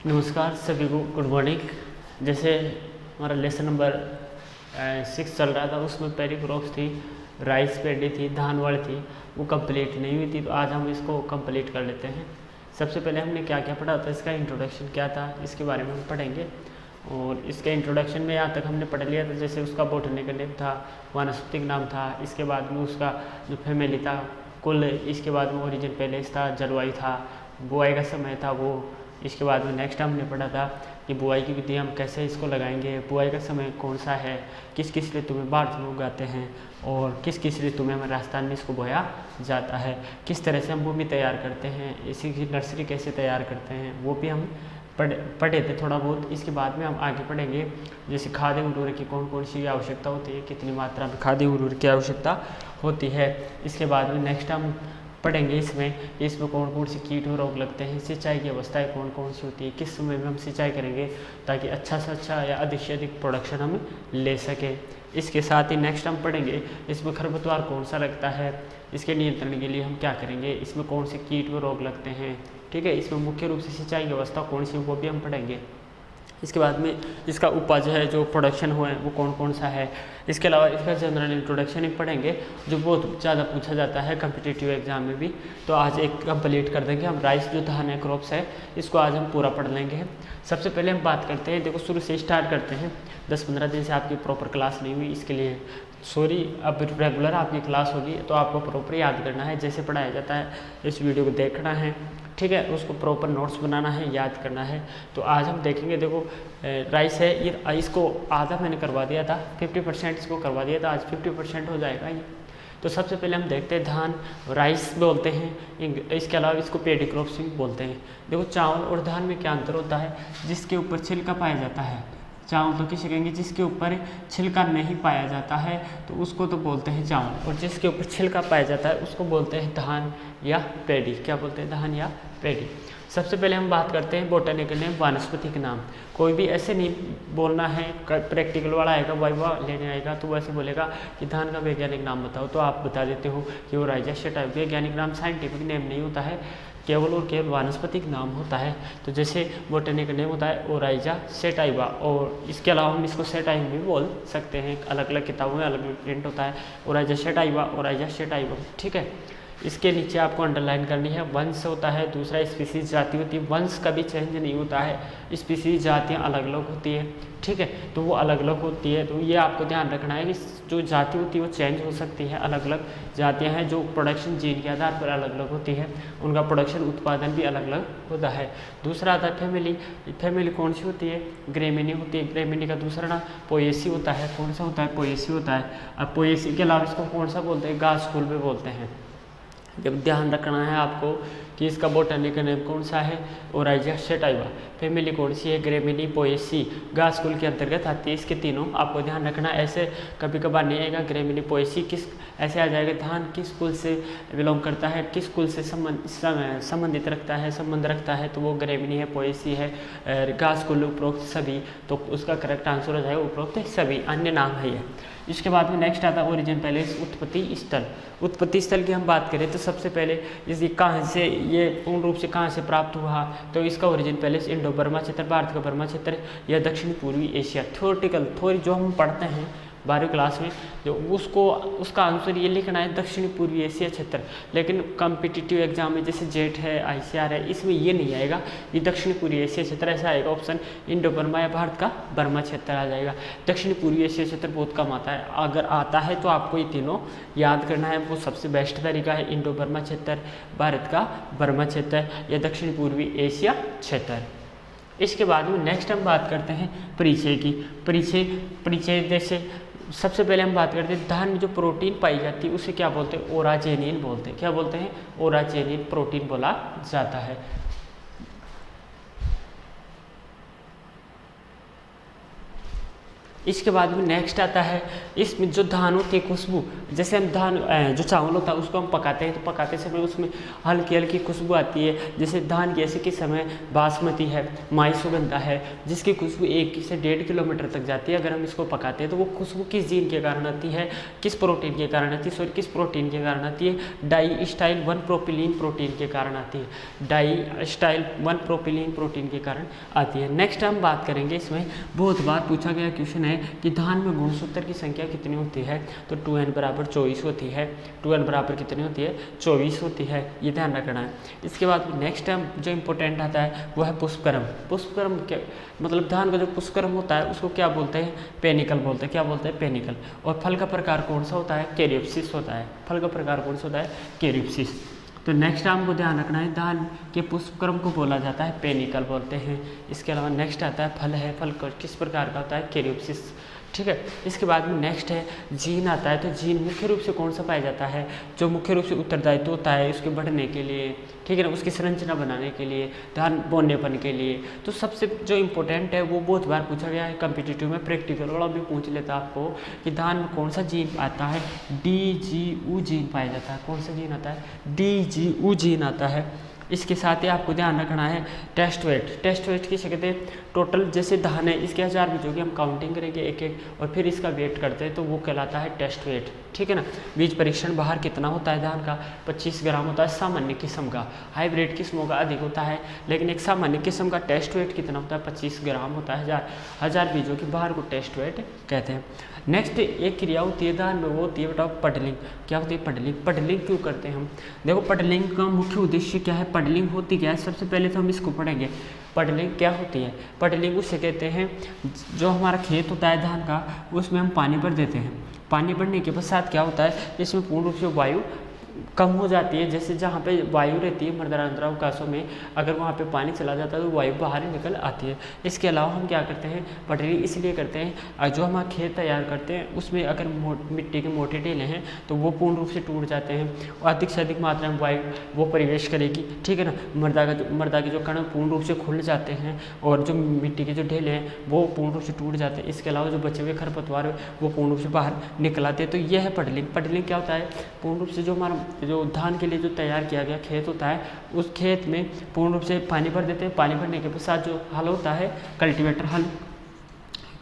नमस्कार सभी को, गुड मॉर्निंग। जैसे हमारा लेसन नंबर 6 चल रहा था, उसमें पहली क्रॉप्स थी राइस पैडी थी, धान वाली थी, वो कंप्लीट नहीं हुई थी। तो आज हम इसको कंप्लीट कर लेते हैं। सबसे पहले हमने क्या क्या पढ़ा था, इसका इंट्रोडक्शन क्या था, इसके बारे में हम पढ़ेंगे। और इसके इंट्रोडक्शन में यहाँ तक हमने पढ़ लिया था। जैसे उसका बोटनिकल नेम था, वानस्पतिक नाम था, इसके बाद में उसका जो फैमिली था कुल, इसके बाद में ओरिजिन पैलेस था, जलवायु था, बुआई का समय था वो। इसके बाद में नेक्स्ट हमने पढ़ा था कि बुआई की विधि हम कैसे इसको लगाएंगे, बुआई का समय कौन सा है, किस किस ऋतु में भारत में उगाते हैं और किस किस ऋतु में हमारे राजस्थान में इसको बोया जाता है, किस तरह से हम भूमि तैयार करते हैं, इसी की नर्सरी कैसे तैयार करते हैं, वो भी हम पढ़े थे थोड़ा बहुत। इसके बाद में हम आगे पढ़ेंगे जैसे खाद्य उर्वरक की कौन कौन सी आवश्यकता होती है, कितनी मात्रा में खाद्य उर्वरक की आवश्यकता होती है। इसके बाद में नेक्स्ट हम पढ़ेंगे इसमें कौन कौन से कीट और रोग लगते हैं, सिंचाई की अवस्थाएं कौन कौन सी होती है, किस समय में हम सिंचाई करेंगे ताकि अच्छा से अच्छा या अधिक से अधिक प्रोडक्शन हम ले सकें। इसके साथ ही नेक्स्ट हम पढ़ेंगे इसमें खरपतवार कौन सा लगता है, इसके नियंत्रण के लिए हम क्या करेंगे, इसमें कौन से कीट व रोग लगते हैं, ठीक है। इसमें मुख्य रूप से सिंचाई की अवस्था कौन सी, वो भी हम पढ़ेंगे। इसके बाद में इसका उपज है, जो प्रोडक्शन हुआ है वो कौन कौन सा है। इसके अलावा इसका जनरल इंट्रोडक्शन ही पढ़ेंगे, जो बहुत ज़्यादा पूछा जाता है कम्पिटिटिव एग्जाम में भी। तो आज एक कंप्लीट कर देंगे हम। राइस जो धान है, क्रॉप्स है, इसको आज हम पूरा पढ़ लेंगे। सबसे पहले हम बात करते हैं, देखो शुरू से स्टार्ट करते हैं। 10-15 दिन से आपकी प्रॉपर क्लास नहीं हुई, इसके लिए सॉरी। अब रेगुलर आपकी क्लास होगी तो आपको प्रॉपर याद करना है, जैसे पढ़ाया जाता है इस वीडियो को देखना है, ठीक है। उसको प्रॉपर नोट्स बनाना है, याद करना है। तो आज हम देखेंगे, देखो राइस है, ये इसको आधा मैंने करवा दिया था, 50% इसको करवा दिया था, आज 50% हो जाएगा ये। तो सबसे पहले हम देखते हैं धान, राइस बोलते हैं, इसके अलावा इसको पेडी क्रॉप्स भी बोलते हैं। देखो चावल और धान में क्या अंतर होता है, जिसके ऊपर छिलका पाया जाता है, चावल तो किसे कहेंगे जिसके ऊपर छिलका नहीं पाया जाता है तो उसको तो बोलते हैं चावल, और जिसके ऊपर छिलका पाया जाता है उसको बोलते हैं धान या पेडी। क्या बोलते हैं, धान या पेडी। सबसे पहले हम बात करते हैं बोटनिकल नेम, वानस्पतिक नाम। कोई भी ऐसे नहीं बोलना है, प्रैक्टिकल वाला आएगा, वाइवा लेने आएगा तो वैसे बोलेगा कि धान का वैज्ञानिक नाम बताओ, तो आप बता देते हो कि वो राइजा शेटाइवा। वैज्ञानिक नाम साइंटिफिक नेम नहीं होता है, केवल और केवल वानस्पतिक नाम होता है। तो जैसे बोटनिकल नेम होता है ओराइजा सेटाइवा, और इसके अलावा हम इसको सेटाइवा भी बोल सकते हैं। अलग अलग किताबों में अलग अलग प्रिंट होता है, ओराइजा सेटाइवा, ओराइजा सेटाइवा, ठीक है। इसके नीचे आपको अंडरलाइन करनी है, वंश होता है, दूसरा स्पीसीज जाति होती है। वंश कभी चेंज नहीं होता है, स्पीसीज जातियाँ अलग अलग होती है, ठीक है। तो वो अलग अलग होती है, तो ये आपको ध्यान रखना है कि जो जाति होती है वो चेंज हो सकती है। अलग अलग जातियाँ हैं जो प्रोडक्शन जीन के आधार पर अलग अलग होती है, उनका प्रोडक्शन उत्पादन भी अलग अलग होता है। दूसरा आता है फैमिली। फैमिली कौन सी होती है, ग्रेमिनी होती है। ग्रेमिनी का दूसरा नाम पोएसी होता है। कौन सा होता है, पोएसी होता है। अब पोएसी के अलावा इसको कौन सा बोलते हैं, घास फूल भी बोलते हैं। जब ध्यान रखना है आपको कि इसका बोटनिकल नेम कौन सा है, ओराइजा सेटाइवा। फैमिली कौन सी है, ग्रेमिनी पोएसी, घास कुल के अंतर्गत आती है। इसके तीनों आपको ध्यान रखना। ऐसे कभी कभार नहीं आएगा ग्रेमिनी पोएसी किस, ऐसे आ जाएगा धान किस कुल से बिलोंग करता है, किस कुल से संबंधित रखता है, संबंध रखता है, तो वो ग्रेमिनी है, पोएसी है, घास कुल उपरोक्त सभी। तो उसका करेक्ट आंसर हो जाएगा उपरोक्त सभी, अन्य नाम है ये। इसके बाद में नेक्स्ट आता है ओरिजिन पैलेस, उत्पत्ति स्थल। उत्पत्ति स्थल की हम बात करें तो सबसे पहले इस कहाँ से, ये पूर्ण रूप से कहाँ से प्राप्त हुआ, तो इसका ओरिजिन पैलेस इंडो बर्मा क्षेत्र, भारत का बर्मा क्षेत्र या दक्षिण पूर्वी एशिया। थ्योरेटिकल थ्योरी जो हम पढ़ते हैं 12वीं क्लास में, जो उसका आंसर ये लिखना है दक्षिण पूर्वी एशिया क्षेत्र। लेकिन कॉम्पिटिटिव एग्जाम में जैसे जेट है, ICR है, इसमें ये नहीं आएगा, ये दक्षिण पूर्वी एशिया क्षेत्र ऐसा आएगा। ऑप्शन इंडो बर्मा या भारत का बर्मा क्षेत्र आ जाएगा। दक्षिण पूर्वी एशिया क्षेत्र बहुत कम आता है, अगर आता है तो आपको ये तीनों याद करना है। वो सबसे बेस्ट तरीका है, इंडो बर्मा क्षेत्र, भारत का बर्मा क्षेत्र या दक्षिण पूर्वी एशिया क्षेत्र। इसके बाद में नेक्स्ट हम बात करते हैं परिचय की। परिचय जैसे सबसे पहले हम बात करते हैं धान में जो प्रोटीन पाई जाती है उसे क्या बोलते हैं, ओराजेनिन बोलते हैं। क्या बोलते हैं, ओराजेनिन प्रोटीन बोला जाता है। इसके बाद में नेक्स्ट आता है, इसमें जो धान होती है खुशबू, जैसे हम धान जो चावल होता है उसको हम पकाते हैं तो पकाते समय उसमें हल्की हल्की खुशबू आती है। जैसे धान की ऐसे के समय बासमती है, माई सुगंधा है, जिसकी खुशबू 1 से 1.5 किलोमीटर तक जाती है। अगर हम इसको पकाते हैं तो वो खुशबू किस जीन के कारण आती है, किस प्रोटीन के कारण आती है, सॉरी किस प्रोटीन के कारण आती है, डाइस्टाइल 1 प्रोपिलीन प्रोटीन के कारण आती है। डाइस्टाइल 1 प्रोपिलीन प्रोटीन के कारण आती है। नेक्स्ट हम बात करेंगे, इसमें बहुत बार पूछा गया क्वेश्चन है कि धान में गुणसूत्र की संख्या कितनी होती है, तो 2n बराबर 24 होती है। 2n बराबर कितनी होती है, 24 होती है, ये ध्यान रखना है। इसके बाद नेक्स्ट टाइम जो इंपॉर्टेंट आता है वो है पुष्पक्रम। पुष्पक्रम क्या मतलब, धान का जो पुष्पक्रम होता है उसको क्या बोलते हैं, पेनिकल बोलते हैं। क्या बोलते हैं, पेनिकल। और फल का प्रकार कौन सा होता है, कैरियोप्सिस होता है। फल का प्रकार कौन सा होता है, कैरियोप्सिस। तो नेक्स्ट हमको ध्यान रखना है, धान के पुष्पक्रम को बोला जाता है पेनिकल बोलते हैं। इसके अलावा नेक्स्ट आता है फल है, फल किस प्रकार का होता है, कैरियोप्सिस। ठीक है। इसके बाद में नेक्स्ट है जीन आता है। तो जीन मुख्य रूप से कौन सा पाया जाता है, जो मुख्य रूप से उत्तरदायित्व होता है उसके बढ़ने के लिए, ठीक है ना, उसकी संरचना बनाने के लिए, धान बोनेपन के लिए। तो सबसे जो इम्पोर्टेंट है वो बहुत बार पूछा गया है कम्पिटिटिव में, प्रैक्टिकल वाला भी पूछ लेता आपको कि धान में कौन सा जीन आता है, DGU जीन पाया जाता है। कौन सा जीन आता है, DGU जीन आता है। इसके साथ ही आपको ध्यान रखना है टेस्ट वेट। टेस्ट वेट किसे कहते हैं, टोटल जैसे धान है इसके 1000 बीजों की हम काउंटिंग करेंगे एक एक और फिर इसका वेट करते हैं तो वो कहलाता है टेस्ट वेट। ठीक है ना। बीज परीक्षण बाहर कितना होता है धान का, 25 ग्राम होता है सामान्य किस्म का। हाइब्रिड किस्मों का अधिक होता है, लेकिन एक सामान्य किस्म का टेस्ट वेट कितना होता है, 25 ग्राम होता है 1000 बीजों की बाहर को टेस्ट वेट कहते हैं। नेक्स्ट एक क्रिया होती है धान में, वो होती है बेटा पडलिंग। क्या होती है, पडलिंग। पडलिंग क्यों करते हैं हम, देखो पडलिंग का मुख्य उद्देश्य क्या है, पडलिंग होती क्या है, सबसे पहले तो हम इसको पढ़ेंगे। पडलिंग क्या होती है, पडलिंग उसे कहते हैं जो हमारा खेत होता है धान का, उसमें हम पानी भर देते हैं। पानी भरने के पश्चात क्या होता है, इसमें पूर्ण रूप से वायु कम हो जाती है। जैसे जहाँ पे वायु रहती है मृदांतरा अवकाशों में, अगर वहाँ पे पानी चला जाता है तो वायु बाहर ही निकल आती है। इसके अलावा हम क्या करते हैं, पटरी इसलिए करते हैं, जो हम खेत तैयार करते हैं उसमें अगर मिट्टी के मोटे ढेले हैं तो वो पूर्ण रूप से टूट जाते हैं और अधिक से अधिक मात्रा में वायु वो प्रवेश करेगी। ठीक है ना। मृदा के जो कण पूर्ण रूप से खुल जाते हैं और जो मिट्टी के जो ढेले हैं वो पूर्ण रूप से टूट जाते हैं। इसके अलावा जो बचे हुए खरपतवार वो पूर्ण रूप से बाहर निकल आते हैं। तो यह है पडलिंग। पडलिंग क्या होता है, पूर्ण रूप से जो हमारा जो धान के लिए जो तैयार किया गया खेत होता है उस खेत में पूर्ण रूप से पानी भर देते हैं। पानी भरने के पश्चात जो हल होता है, कल्टीवेटर हल,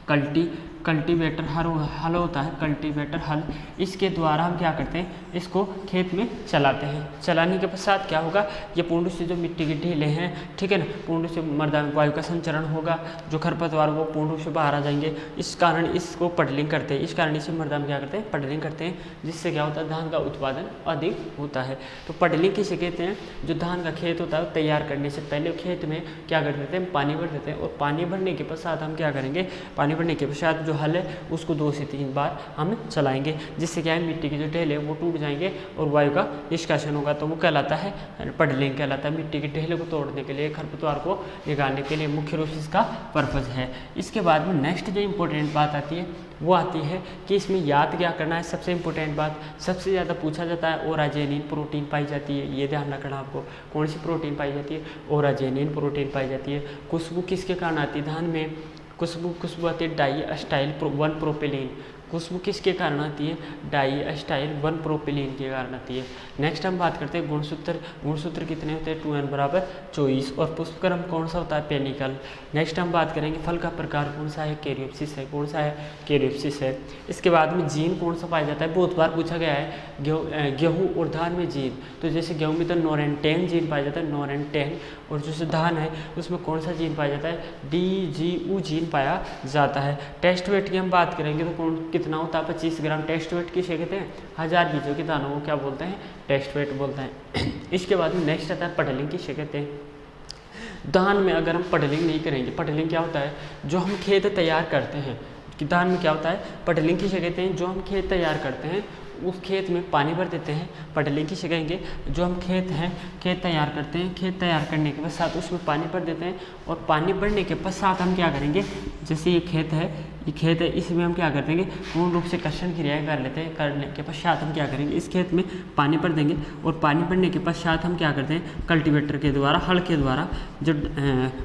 कल्टीवेटर हल होता है, कल्टीवेटर हल, इसके द्वारा हम क्या करते हैं, इसको खेत में चलाते हैं। चलाने के पश्चात क्या होगा, ये पूर्ण रूप से जो मिट्टी के ढेले हैं, ठीक है ना, पूर्ण रूप से मृदा में वायु का संचरण होगा, जो खरपतवार वो पूर्ण रूप से बाहर आ जाएंगे। इस कारण इसको पडलिंग करते हैं। इस कारण इसे मृदा में क्या करते हैं, पडलिंग करते हैं, जिससे क्या होता है, धान का उत्पादन अधिक होता है। तो पडलिंग किसे कहते हैं, जो धान का खेत होता है तैयार करने से पहले खेत में क्या कर देते हैं, पानी भर देते हैं और पानी भरने के पश्चात हम क्या करेंगे, पानी भरने के पश्चात जो हल है उसको 2 से 3 बार हम चलाएंगे, जिससे क्या है, मिट्टी के जो ढेले वो टूट जाएंगे और वायु का निष्कासन होगा। तो वो कहलाता है पडलिंग कहलाता है। मिट्टी के ढेले को तोड़ने के लिए, खरपतवार को निकालने के लिए मुख्य रूप से इसका पर्पज है। इसके बाद में नेक्स्ट जो इंपॉर्टेंट बात आती है वो आती है कि इसमें याद क्या करना है। सबसे इंपॉर्टेंट बात सबसे ज़्यादा पूछा जाता है, ओराजेनिन प्रोटीन पाई जाती है। ये ध्यान रखना आपको, कौन सी प्रोटीन पाई जाती है, ओराजेनिन प्रोटीन पाई जाती है। खुशबू किसके कारण आती है, धान में खुशबू आती है डाइस्टाइल 1 प्रोपिलीन। खुशबू किसके कारण आती है, डाइस्टाइल 1 प्रोपिलीन के कारण आती है। नेक्स्ट हम बात करते हैं गुणसूत्र। गुणसूत्र कितने होते हैं, 2n बराबर 24 और पुष्पक्रम कौन सा होता है, पेनिकल। नेक्स्ट हम बात करेंगे फल का प्रकार कौन सा है, कैरियोप्सिस है। कौन सा है, कैरियोप्सिस है। इसके बाद में जीन कौन सा पाया जाता है, बहुत बार पूछा गया है, गेहूँ और धान में जीन। तो जैसे गेहूँ में तो नोरेंटेन जीन पाया जाता है, नोरेंटेन, और जैसे धान है उसमें कौन सा जीन पाया जाता है, DGU जीन पाया जाता है। टेस्ट वेट की हम बात करेंगे तो कितना होता है, 25 ग्राम। टेस्ट वेट किसे कहते हैं, 1000 बीजों के दानों को क्या बोलते हैं, टेस्ट वेट बोलते हैं। इसके बाद में नेक्स्ट आता है पडलिंग किसे कहते हैं। धान में अगर हम पडलिंग नहीं करेंगे, पडलिंग क्या होता है, जो हम खेत तैयार करते हैं, कि धान में क्या होता है, पडलिंग किसे कहते हैं, जो हम खेत तैयार करते हैं उस खेत में पानी भर देते हैं। पडलिंग किसे कहेंगे, जो हम खेत तैयार करते हैं, खेत तैयार करने के पश्चात उसमें पानी भर देते हैं और पानी भरने के पश्चात हम क्या करेंगे, जैसे ये खेत है, ये खेत है, इसमें हम क्या कर देंगे, पूर्ण रूप से कर्षण क्रियाएं कर लेते हैं। करने के पश्चात हम क्या करेंगे, इस खेत में पानी भर देंगे और पानी भरने के पश्चात हम क्या करते हैं, कल्टीवेटर के द्वारा, हल के द्वारा, जो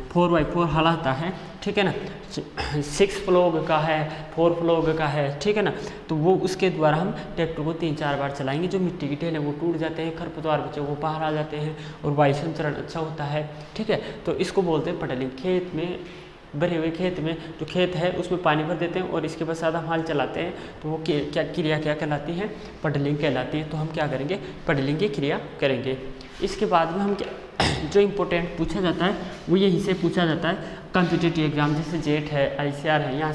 4x4 हल आता है, ठीक है ना, 6 फ्लोग का है, 4 फ्लोग का है, ठीक है ना, तो वो उसके द्वारा हम ट्रैक्टर को 3-4 बार चलाएंगे। जो मिट्टी की ढेल है वो टूट जाते हैं, खरपतवार बचे वो बाहर आ जाते हैं और वायु संचरण अच्छा होता है, ठीक है। तो इसको बोलते हैं पडलिंग। खेत में भरे हुए खेत में जो खेत है उसमें पानी भर देते हैं और इसके पश्चात हम हल चलाते हैं, तो वो क्या क्रिया क्या कहलाती है, पडलिंग कहलाती है। तो हम क्या करेंगे, पडलिंग की क्रिया करेंगे। इसके बाद में हम क्या, जो इम्पोर्टेंट पूछा जाता है वो यहीं से पूछा जाता है। कॉम्पिटिटिव एग्जाम जैसे जेट है, ICR है, यहाँ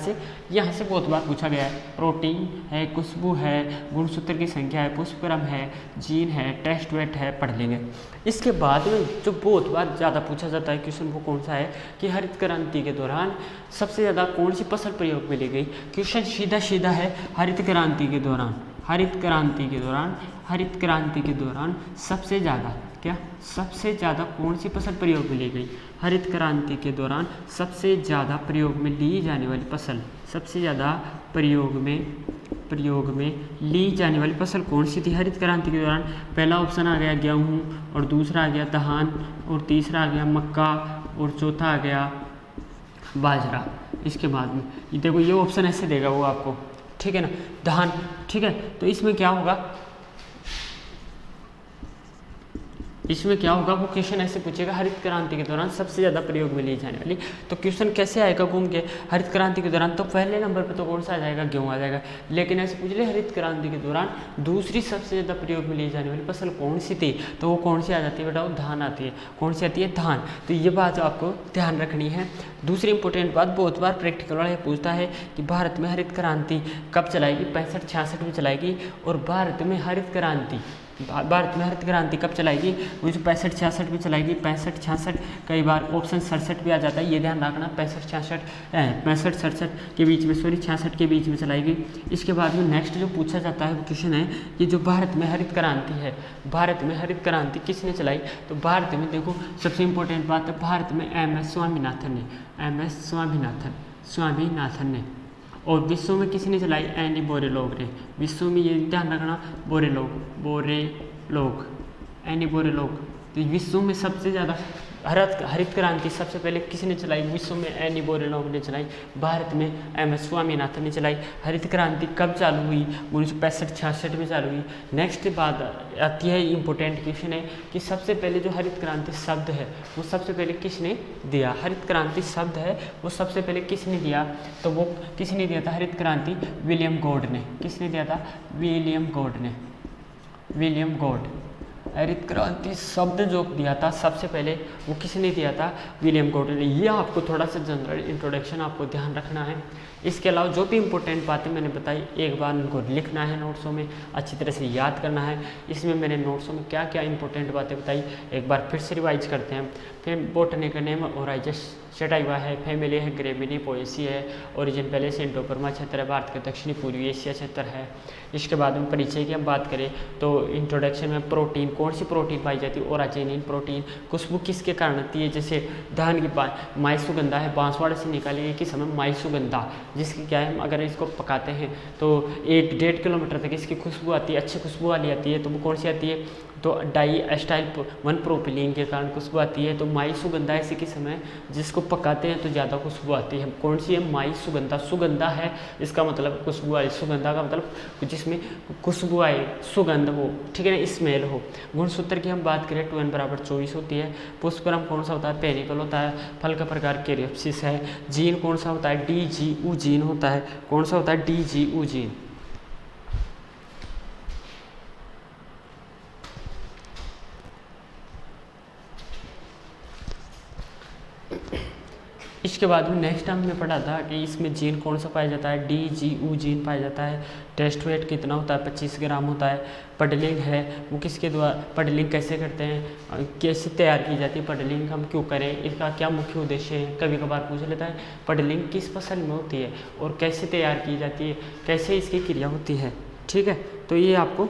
से बहुत बार पूछा गया है। प्रोटीन है, खुशबू है, गुणसूत्र की संख्या है, पुष्पक्रम है, जीन है, टेस्ट वेट है, पडलिंग है। इसके बाद में जो बहुत बार ज़्यादा पूछा जाता है क्वेश्चन वो कौन सा है कि हरित क्रांति के दौरान सबसे ज़्यादा कौन सी फसल प्रयोग में ली गई। क्वेश्चन सीधा है, हरित क्रांति के दौरान, हरित क्रांति के दौरान सबसे ज़्यादा क्या, सबसे ज़्यादा कौन सी फसल प्रयोग में ली गई। हरित क्रांति के दौरान सबसे ज़्यादा प्रयोग में ली जाने वाली फसल, सबसे ज़्यादा प्रयोग में ली जाने वाली फसल कौन सी थी हरित क्रांति के दौरान। पहला ऑप्शन आ गया गेहूँ, और दूसरा आ गया धान, और तीसरा आ गया मक्का, और चौथा आ गया बाजरा। इसके बाद में ये देखो, ये ऑप्शन ऐसे देगा वो आपको, ठीक है ना, धान, ठीक है। तो इसमें क्या होगा, वो क्वेश्चन ऐसे पूछेगा, हरित क्रांति के दौरान सबसे ज़्यादा प्रयोग में ली जाने वाली। तो क्वेश्चन कैसे आएगा घूम के, हरित क्रांति के दौरान, तो पहले नंबर पे तो कौन सा आ जाएगा, गेहूँ आ जाएगा। लेकिन ऐसे पूछ ले हरित क्रांति के दौरान दूसरी सबसे ज़्यादा प्रयोग में ली जाने वाली फसल कौन सी थी, तो वो कौन सी आ जाती है बेटा, वो धान आती है। कौन सी आती है, धान। तो ये बात आपको ध्यान रखनी है। दूसरी इंपॉर्टेंट बात, बहुत बार प्रैक्टिकल वाला पूछता है कि भारत में हरित क्रांति कब चलाएगी, 65-66 में चलाएगी। और भारत में हरित क्रांति कब चलाएगी, 1965-66 में चलाएगी। 65-66, कई बार ऑप्शन 67 भी आ जाता है, ये ध्यान रखना। 65-67 के बीच में, 66 के बीच में चलाएगी। इसके बाद में नेक्स्ट जो पूछा जाता है वो क्वेश्चन है कि जो भारत में हरित क्रांति है, भारत में हरित क्रांति किसने चलाई। तो भारत में देखो, सबसे इंपॉर्टेंट बात है, भारत में MS स्वामीनाथन ने। और विश्व में किसने चलाई, एनी बोरेलोग ने। विश्व में ये ध्यान रखना, बोरेलोग, एनी बोरेलोग। तो विश्व में सबसे ज़्यादा हरित क्रांति सबसे पहले किसने चलाई, विश्व में एनी बोरेलोग ने चलाई। भारत में MS स्वामीनाथन ने चलाई। हरित क्रांति कब चालू हुई, 1965-66 में चालू हुई। नेक्स्ट बात आती है, इंपॉर्टेंट क्वेश्चन है कि सबसे पहले जो हरित क्रांति शब्द है वो सबसे पहले किसने दिया। हरित क्रांति शब्द है वो सबसे पहले किसने दिया, तो वो किसने दिया था, हरित क्रांति विलियम गॉड ने। किसने दिया था, विलियम गॉड। हरित क्रांति शब्द जो दिया था सबसे पहले वो किसने दिया था, विलियम गॉड ने। ये आपको थोड़ा सा जनरल इंट्रोडक्शन आपको ध्यान रखना है। इसके अलावा जो भी इंपॉर्टेंट बातें मैंने बताई एक बार उनको लिखना है नोट्सों में, अच्छी तरह से याद करना है। इसमें मैंने नोट्सों में क्या क्या इंपॉर्टेंट बातें बताई एक बार फिर से रिवाइज करते हैं। फिर बोटनी का नेम ओराइजस सेटाइवा है, फैमिली है ग्रेमिनी पोएसी है, ओरिजिन पहले से इंडोपरमा क्षेत्र है, भारत के दक्षिणी पूर्वी एशिया क्षेत्र है। इसके बाद में परिचय की हम बात करें तो इंट्रोडक्शन में प्रोटीन, कौन सी प्रोटीन पाई जाती है, ओराजेनिन प्रोटीन। खुशबू किसके कारण आती है, जैसे धान की माई सुगंधा है, बांसवाड़ा से निकाली गई किस समय, माई सुगंधा, जिसकी क्या है, अगर इसको पकाते हैं तो 1-1.5 किलोमीटर तक इसकी खुशबू आती है, अच्छी खुशबू वाली आती है। तो वो कौन सी आती है, तो डाई एस्टाइल 1 प्रोपिलीन के कारण खुशबू आती है। तो माई सुगंधा ऐसे किस समय जिसको पकाते हैं तो ज़्यादा खुशबू आती है। कौन सी है, माई सुगंधा। सुगंधा है इसका मतलब खुशबू आई, सुगंधा का मतलब जिसमें खुशबू आए, सुगंध हो, ठीक है ना, स्मेल हो। गुणसूत्र की हम बात करें 2n = 24 होती है। पुष्पक्रम कौन सा होता है, पेनिकल होता है। फल का प्रकार कैरियोप्सिस है। जीन कौन सा होता है, DGU जीन होता है। कौन सा होता है, DGU जीन। इसके बाद में नेक्स्ट हमने पढ़ा था कि इसमें जीन कौन सा पाया जाता है, DGU जीन पाया जाता है। टेस्ट वेट कितना होता है, 25 ग्राम होता है। पडलिंग है वो किसके द्वारा, पडलिंग कैसे करते हैं, कैसे तैयार की जाती है, पडलिंग हम क्यों करें, इसका क्या मुख्य उद्देश्य है, कभी कभार पूछ लेता है। पडलिंग किस फसल में होती है और कैसे तैयार की जाती है, कैसे इसकी क्रिया होती है, ठीक है। तो ये आपको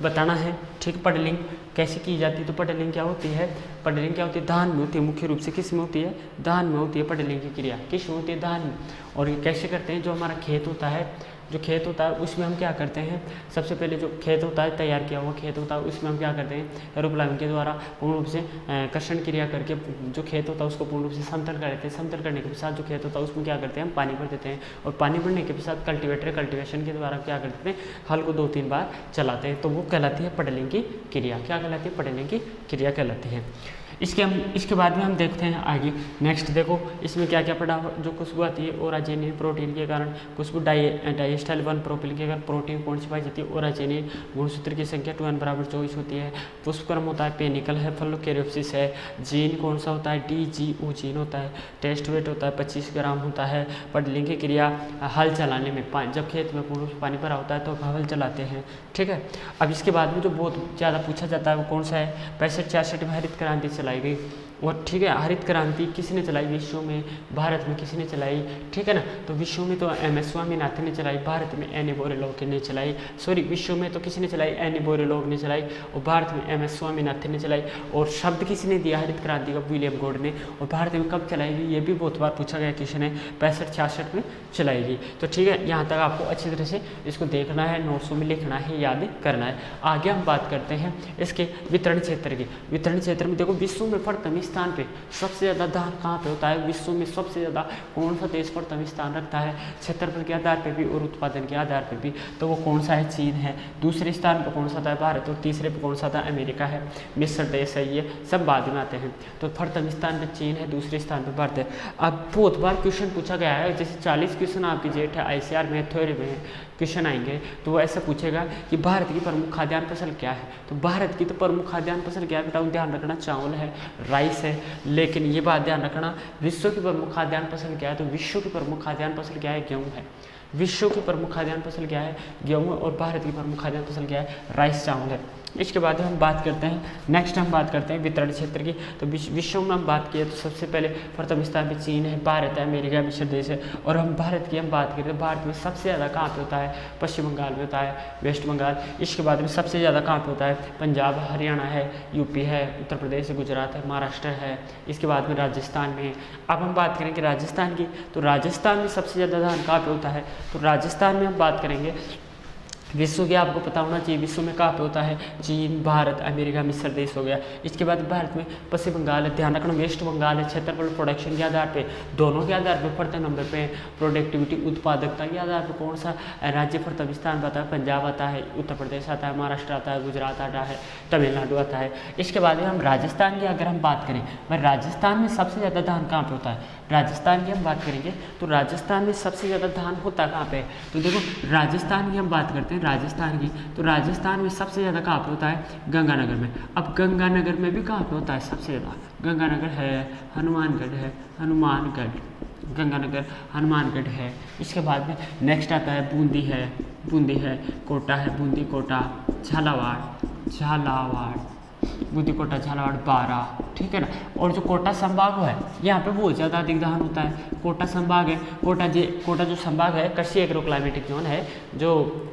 बताना है। ठीक, पडलिंग कैसे की जाती है? तो पडलिंग क्या होती है? पडलिंग क्या होती है? धान में होती है, मुख्य रूप से किस में होती है? धान में होती है पडलिंग की क्रिया। किस में होती है? धान में। और ये कैसे करते हैं? जो हमारा खेत होता है, जो खेत होता है उसमें हम क्या करते हैं? सबसे पहले जो खेत होता है, तैयार किया हुआ खेत होता है, उसमें हम क्या करते हैं? एरोप्लान के द्वारा पूर्ण रूप से कर्षण क्रिया करके जो खेत होता है उसको पूर्ण रूप से समतल कर देते हैं। समतल करने के पश्चात जो खेत होता है उसमें क्या करते हैं? हम पानी भर देते हैं, और पानी भरने के पश्चात कल्टीवेशन के द्वारा क्या करते हैं? हल को 2-3 बार चलाते हैं, तो वो कहलाती है पडलिंग की क्रिया। क्या कहलाती है? पडलिंग की क्रिया कहलाती है। इसके बाद में हम देखते हैं आगे। नेक्स्ट देखो, इसमें क्या क्या पड़ा? जो खुशबू आती है ओराजेनिन प्रोटीन के कारण खुशबू, डाइएस्टाइल 1 प्रोपिल के कारण प्रोटीन कौन सी पाई जाती है? ओराजेनिन। गुणसूत्र की संख्या 2n = 24 होती है। पुष्पक्रम होता है, पेनिकल है, फलोकेरियोप्सिस है। जीन कौन सा होता है? DGU जीन होता है। टेस्ट वेट होता है 25 ग्राम होता है। पडलिंग की क्रिया हल चलाने में, जब खेत में पूर्ण पानी भरा होता है तो हल चलाते हैं। ठीक है। अब इसके बाद में जो बहुत ज़्यादा पूछा जाता है वो कौन सा है? 65-66 में हरित क्रांति चलाई गई। और ठीक है, हरित क्रांति किसने चलाई विश्व में? भारत में किसने चलाई? ठीक है ना। तो विश्व में तो MS स्वामीनाथन ने चलाई, भारत में एन बोरेलोव ने चलाई। सॉरी, विश्व में तो किसने चलाई? एन बोरेलोव ने चलाई, और भारत में MS स्वामीनाथन ने चलाई। और शब्द किसने दिया हरित क्रांति का? विलियम गॉड ने। और भारत में कब चलाई गई? ये भी बहुत बार पूछा गया क्वेश्चन है। 65-66 में चलाई गई। तो ठीक है, यहाँ तक आपको अच्छी तरह से इसको देखना है, नोट्सों में लिखना है, याद करना है। आगे हम बात करते हैं इसके वितरण क्षेत्र की। वितरण क्षेत्र में देखो, विश्व में प्रथम स्थान पे सबसे ज़्यादा धान कहाँ पे होता है? विश्व में सबसे ज़्यादा कौन सा देश प्रथम स्थान रखता है? क्षेत्रफल के आधार पे भी और उत्पादन के आधार पे भी। तो वो कौन सा है? चीन है। दूसरे स्थान पर कौन सा था? भारत। और तीसरे पे कौन सा था? अमेरिका है। मिस्र देश है, ये सब बाद में आते हैं। तो प्रथम स्थान पर चीन है, दूसरे स्थान पर भारत है। अब बहुत बार क्वेश्चन पूछा गया है, जैसे 40 क्वेश्चन आपकी जेट है ICR में, थ्योरी में क्वेश्चन आएंगे, तो वो ऐसा पूछेगा कि भारत की प्रमुख खाद्यान्न फसल क्या है? तो भारत की तो प्रमुख खाद्यान्न फसल क्या है? बेटा ध्यान रखना, चावल है, राइस है। लेकिन ये बात ध्यान रखना, विश्व की प्रमुख खाद्यान्न फसल क्या है? तो विश्व की प्रमुख खाद्यान्न फसल क्या है? गेहूँ है। विश्व की प्रमुख खाद्यान्न फसल क्या है? गेहूँ। और भारत की प्रमुख खाद्यान्न फसल क्या है? राइस, चावल है। इसके बाद हम बात करते हैं, नेक्स्ट हम बात करते हैं वितरण क्षेत्र की। तो विश्व में हम बात किए तो सबसे पहले प्रथम स्थान पे चीन है, भारत है, अमेरिका, मिस्र देश है। और हम भारत की हम बात करें तो भारत में सबसे ज़्यादा कहाँ पे होता है? पश्चिम बंगाल में होता है, वेस्ट बंगाल। इसके बाद में सबसे ज़्यादा कहाँ पे होता है? पंजाब, हरियाणा है, यूपी है, उत्तर प्रदेश है, गुजरात है, महाराष्ट्र है। इसके बाद में राजस्थान में। अब हम बात करेंगे राजस्थान की, तो राजस्थान में सबसे ज़्यादा धान कहाँ पे होता है? तो राजस्थान में हम बात करेंगे, विश्व की आपको पता होना चाहिए, विश्व में कहाँ पे होता है? चीन, भारत, अमेरिका, मिस्र देश हो गया। इसके बाद भारत में पश्चिम बंगाल है, ध्यान रखना, वेस्ट बंगाल है। क्षेत्रफल, प्रोडक्शन के आधार पे, दोनों के आधार पे प्रथम नंबर पे। प्रोडक्टिविटी, उत्पादकता के आधार पर कौन सा राज्य प्रथम स्थान पर आता है? पंजाब आता है, उत्तर प्रदेश आता है, महाराष्ट्र आता है, गुजरात आता है, तमिलनाडु आता है। इसके बाद में हम राजस्थान की अगर हम बात करें, भाई राजस्थान में सबसे ज़्यादा धान कहाँ पे होता है? राजस्थान की हम बात करेंगे तो राजस्थान में सबसे ज़्यादा धान होता कहाँ पे? तो देखो, राजस्थान की हम बात करते हैं, राजस्थान की, तो राजस्थान में सबसे ज़्यादा कहाँ पे होता है? गंगानगर में। अब गंगानगर में भी कहाँ पे होता है सबसे ज़्यादा? गंगानगर है, हनुमानगढ़ है, गंगानगर, हनुमानगढ़ है। इसके बाद में नेक्स्ट आता है बूंदी है, कोटा है, बूंदी, कोटा, झालावाड़, बूंदी, कोटा, झालावाड़, बारा। ठीक है ना। और जो कोटा संभाग है, यहाँ पे बहुत ज़्यादा अधिक धान होता है। कोटा संभाग है, कोटा जो संभाग है, कृषि एग्रो क्लाइमेटिक जोन है, जो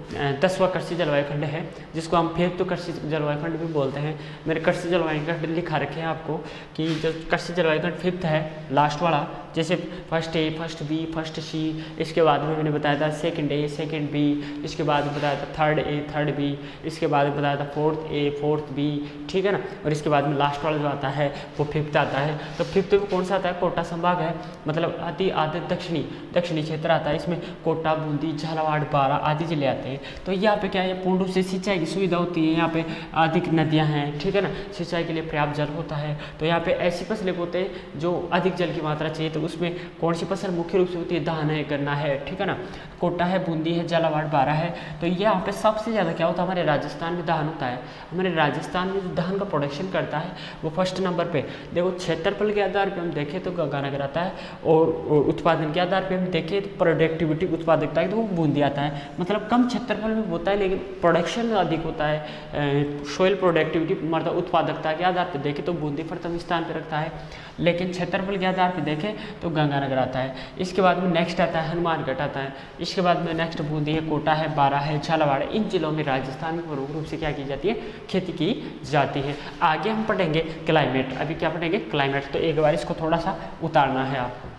10वां कृषि जलवायु खंड है, जिसको हम फिर तो कृषि जलवायु खंड भी बोलते हैं। मेरे कृषि जलवायु खंड लिखा रखे हैं आपको कि जो कृषि जलवायु खंड 5th है, लास्ट वाला, जैसे first A, first B, first C, इसके बाद में मैंने बताया था सेकंड A, सेकंड B, इसके बाद में बताया था थर्ड A, थर्ड B, इसके बाद में बताया था फोर्थ A, फोर्थ B। ठीक है ना। और इसके बाद में लास्ट वाला जो आता है वो 5th आता है। तो 5th में कौन सा आता है? कोटा संभाग है, मतलब आदि दक्षिणी क्षेत्र आता है। इसमें कोटा, बूंदी, झालावाड़, बारा आदि जिले आते हैं। तो यहाँ पे क्या है? पूर्ण रूप से सिंचाई की सुविधा होती है। यहाँ पे अधिक नदियाँ हैं, ठीक है ना, सिंचाई के लिए पर्याप्त जल होता है। तो यहाँ पे ऐसी फसलें होते हैं जो अधिक जल की मात्रा चाहिए, तो उसमें कौन सी फसल मुख्य रूप से होती है? धान है, गन्ना है, ठीक है ना। कोटा है, बूंदी है, झालावाड़, बारा है। तो यहाँ पे सबसे ज़्यादा क्या होता है? हमारे राजस्थान में धान होता है। हमारे राजस्थान में जो धान का प्रोडक्शन करता है वो फर्स्ट नंबर पे। देखो क्षेत्रफल के आधार पे हम देखें तो गंगानगर आता है, और उत्पादन के आधार पे हम देखें तो प्रोडक्टिविटी उत्पादकता है तो वो बूंदी आता है। मतलब कम क्षेत्रफल में होता है लेकिन प्रोडक्शन अधिक होता है। सोइल प्रोडक्टिविटी मतलब उत्पादकता के आधार पर देखें तो बूंदी प्रथम स्थान पर रखता है, लेकिन क्षेत्रफल के आधार पर देखें तो गंगानगर आता है। इसके बाद में नेक्स्ट आता है हनुमानगढ़ आता है। इसके बाद में नेक्स्ट बूंदी है, कोटा है, बारा है, झालावाड़। इन जिलों में राजस्थान में प्रमुख रूप से क्या की जाती है, खेती की जाती है। आगे हम पढ़ेंगे क्लाइमेट। अभी क्या पढ़ेंगे, क्लाइमेट। तो एक बार इसको थोड़ा सा उतारना है आपको।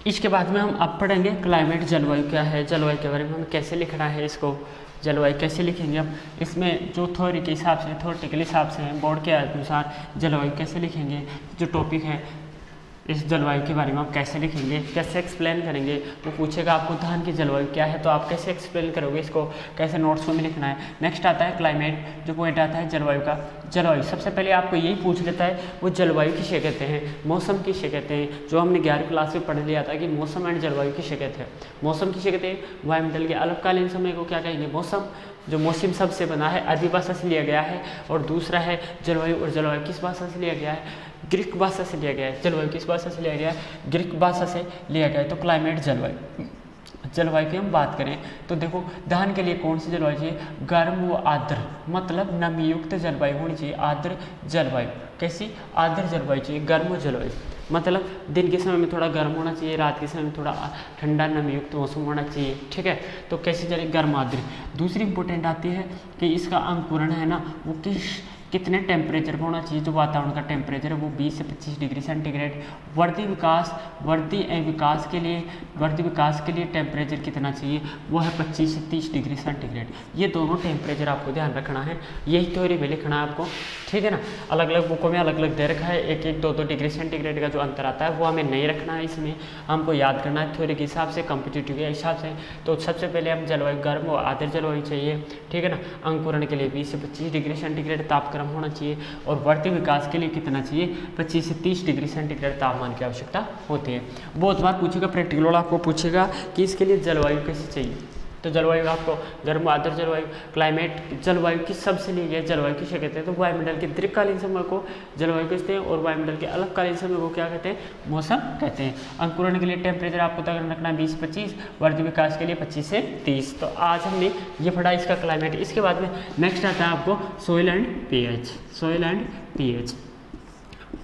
इसके बाद में हम अब पढ़ेंगे क्लाइमेट, जलवायु क्या है, जलवायु के बारे में हमें कैसे लिखना है इसको, जलवायु कैसे लिखेंगे हम। इसमें जो थ्योरी के हिसाब से, थ्योरेटिकल हिसाब से है, बोर्ड के अनुसार जलवायु कैसे लिखेंगे, जो टॉपिक है इस जलवायु के बारे में आप कैसे लिखेंगे, कैसे एक्सप्लेन करेंगे। वो पूछेगा आपको धान की जलवायु क्या है, तो आप कैसे एक्सप्लेन करोगे इसको, कैसे नोट्स में लिखना है। नेक्स्ट आता है क्लाइमेट, जो पॉइंट आता है जलवायु का। जलवायु सबसे पहले आपको यही पूछ लेता है वो जलवायु किसे कहते हैं, मौसम किसे कहते हैं। जो हमने 11वीं क्लास में पढ़ लिया था कि मौसम एंड जलवायु किसे कहते हैं। मौसम किसे कहते हैं, वायुमंडल के अल्पकालीन समय को क्या कहेंगे, मौसम। जो मौसम शब्द से बना है अरबी भाषा से लिया गया है। और दूसरा है जलवायु, और जलवायु किस भाषा से लिया गया है, ग्रीक भाषा से लिया गया है। जलवायु किस भाषा से लिया गया है, ग्रीक भाषा से लिया गया है। तो क्लाइमेट, जलवायु। जलवायु की हम बात करें तो देखो धान के लिए कौन सी जलवायु चाहिए, गर्म व आर्द्र, मतलब नमी युक्त जलवायु होनी चाहिए। आर्द्र जलवायु, कैसी, आर्द्र जलवायु चाहिए, गर्म जलवायु। मतलब दिन के समय में थोड़ा गर्म होना चाहिए, रात के समय में थोड़ा ठंडा नमी युक्त मौसम होना चाहिए, ठीक है। तो कैसी जल, गर्म आर्द्र। दूसरी इंपॉर्टेंट आती है कि इसका अंकुरण है ना वो कितने टेम्परेचर पर होना चाहिए। जो वातावरण का टेम्परेचर है वो 20 से 25 डिग्री सेंटीग्रेड। वर्दी विकास के लिए टेम्परेचर कितना चाहिए, वो है 25 से 30 डिग्री सेंटीग्रेड। ये दोनों टेम्परेचर आपको ध्यान रखना है, यही थ्योरी में लिखना है आपको, ठीक है ना। अलग अलग बुकों में अलग अलग दे रखा है, 1-1, 2-2 डिग्री सेंटीग्रेड का जो अंतर आता है वो हमें नहीं रखना है। इसमें हमको याद करना है थ्योरी के हिसाब से, कॉम्पिटिटिव के हिसाब से। तो सबसे पहले हम जलवायु गर्म और आर्द्र जलवायु चाहिए, ठीक है ना। अंकुरण के लिए 20 से 25 डिग्री सेंटीग्रेड तापक्रम होना चाहिए। और बढ़ती विकास के लिए कितना चाहिए, 25 से 30 डिग्री सेंटीग्रेड तापमान की आवश्यकता होती है। बहुत बार पूछेगा, प्रैक्टिकल आपको पूछेगा कि इसके लिए जलवायु कैसी चाहिए। तो जलवायु आपको गर्म आर्द्र जलवायु, क्लाइमेट, जलवायु किस शब्द से ली गई, जलवायु किसे कहते हैं, तो वायुमंडल के दीर्घकालीन समय को जलवायु कहते हैं, और वायुमंडल के अल्पकालीन समय को क्या कहते हैं, मौसम कहते हैं। अंकुरण के लिए टेम्परेचर आपको तक रखना है 20-25, वर्ध विकास के लिए 25 से 30। तो आज हमने ये पढ़ा इसका क्लाइमेट। इसके बाद में नेक्स्ट आता है आपको soil and pH. Soil and pH,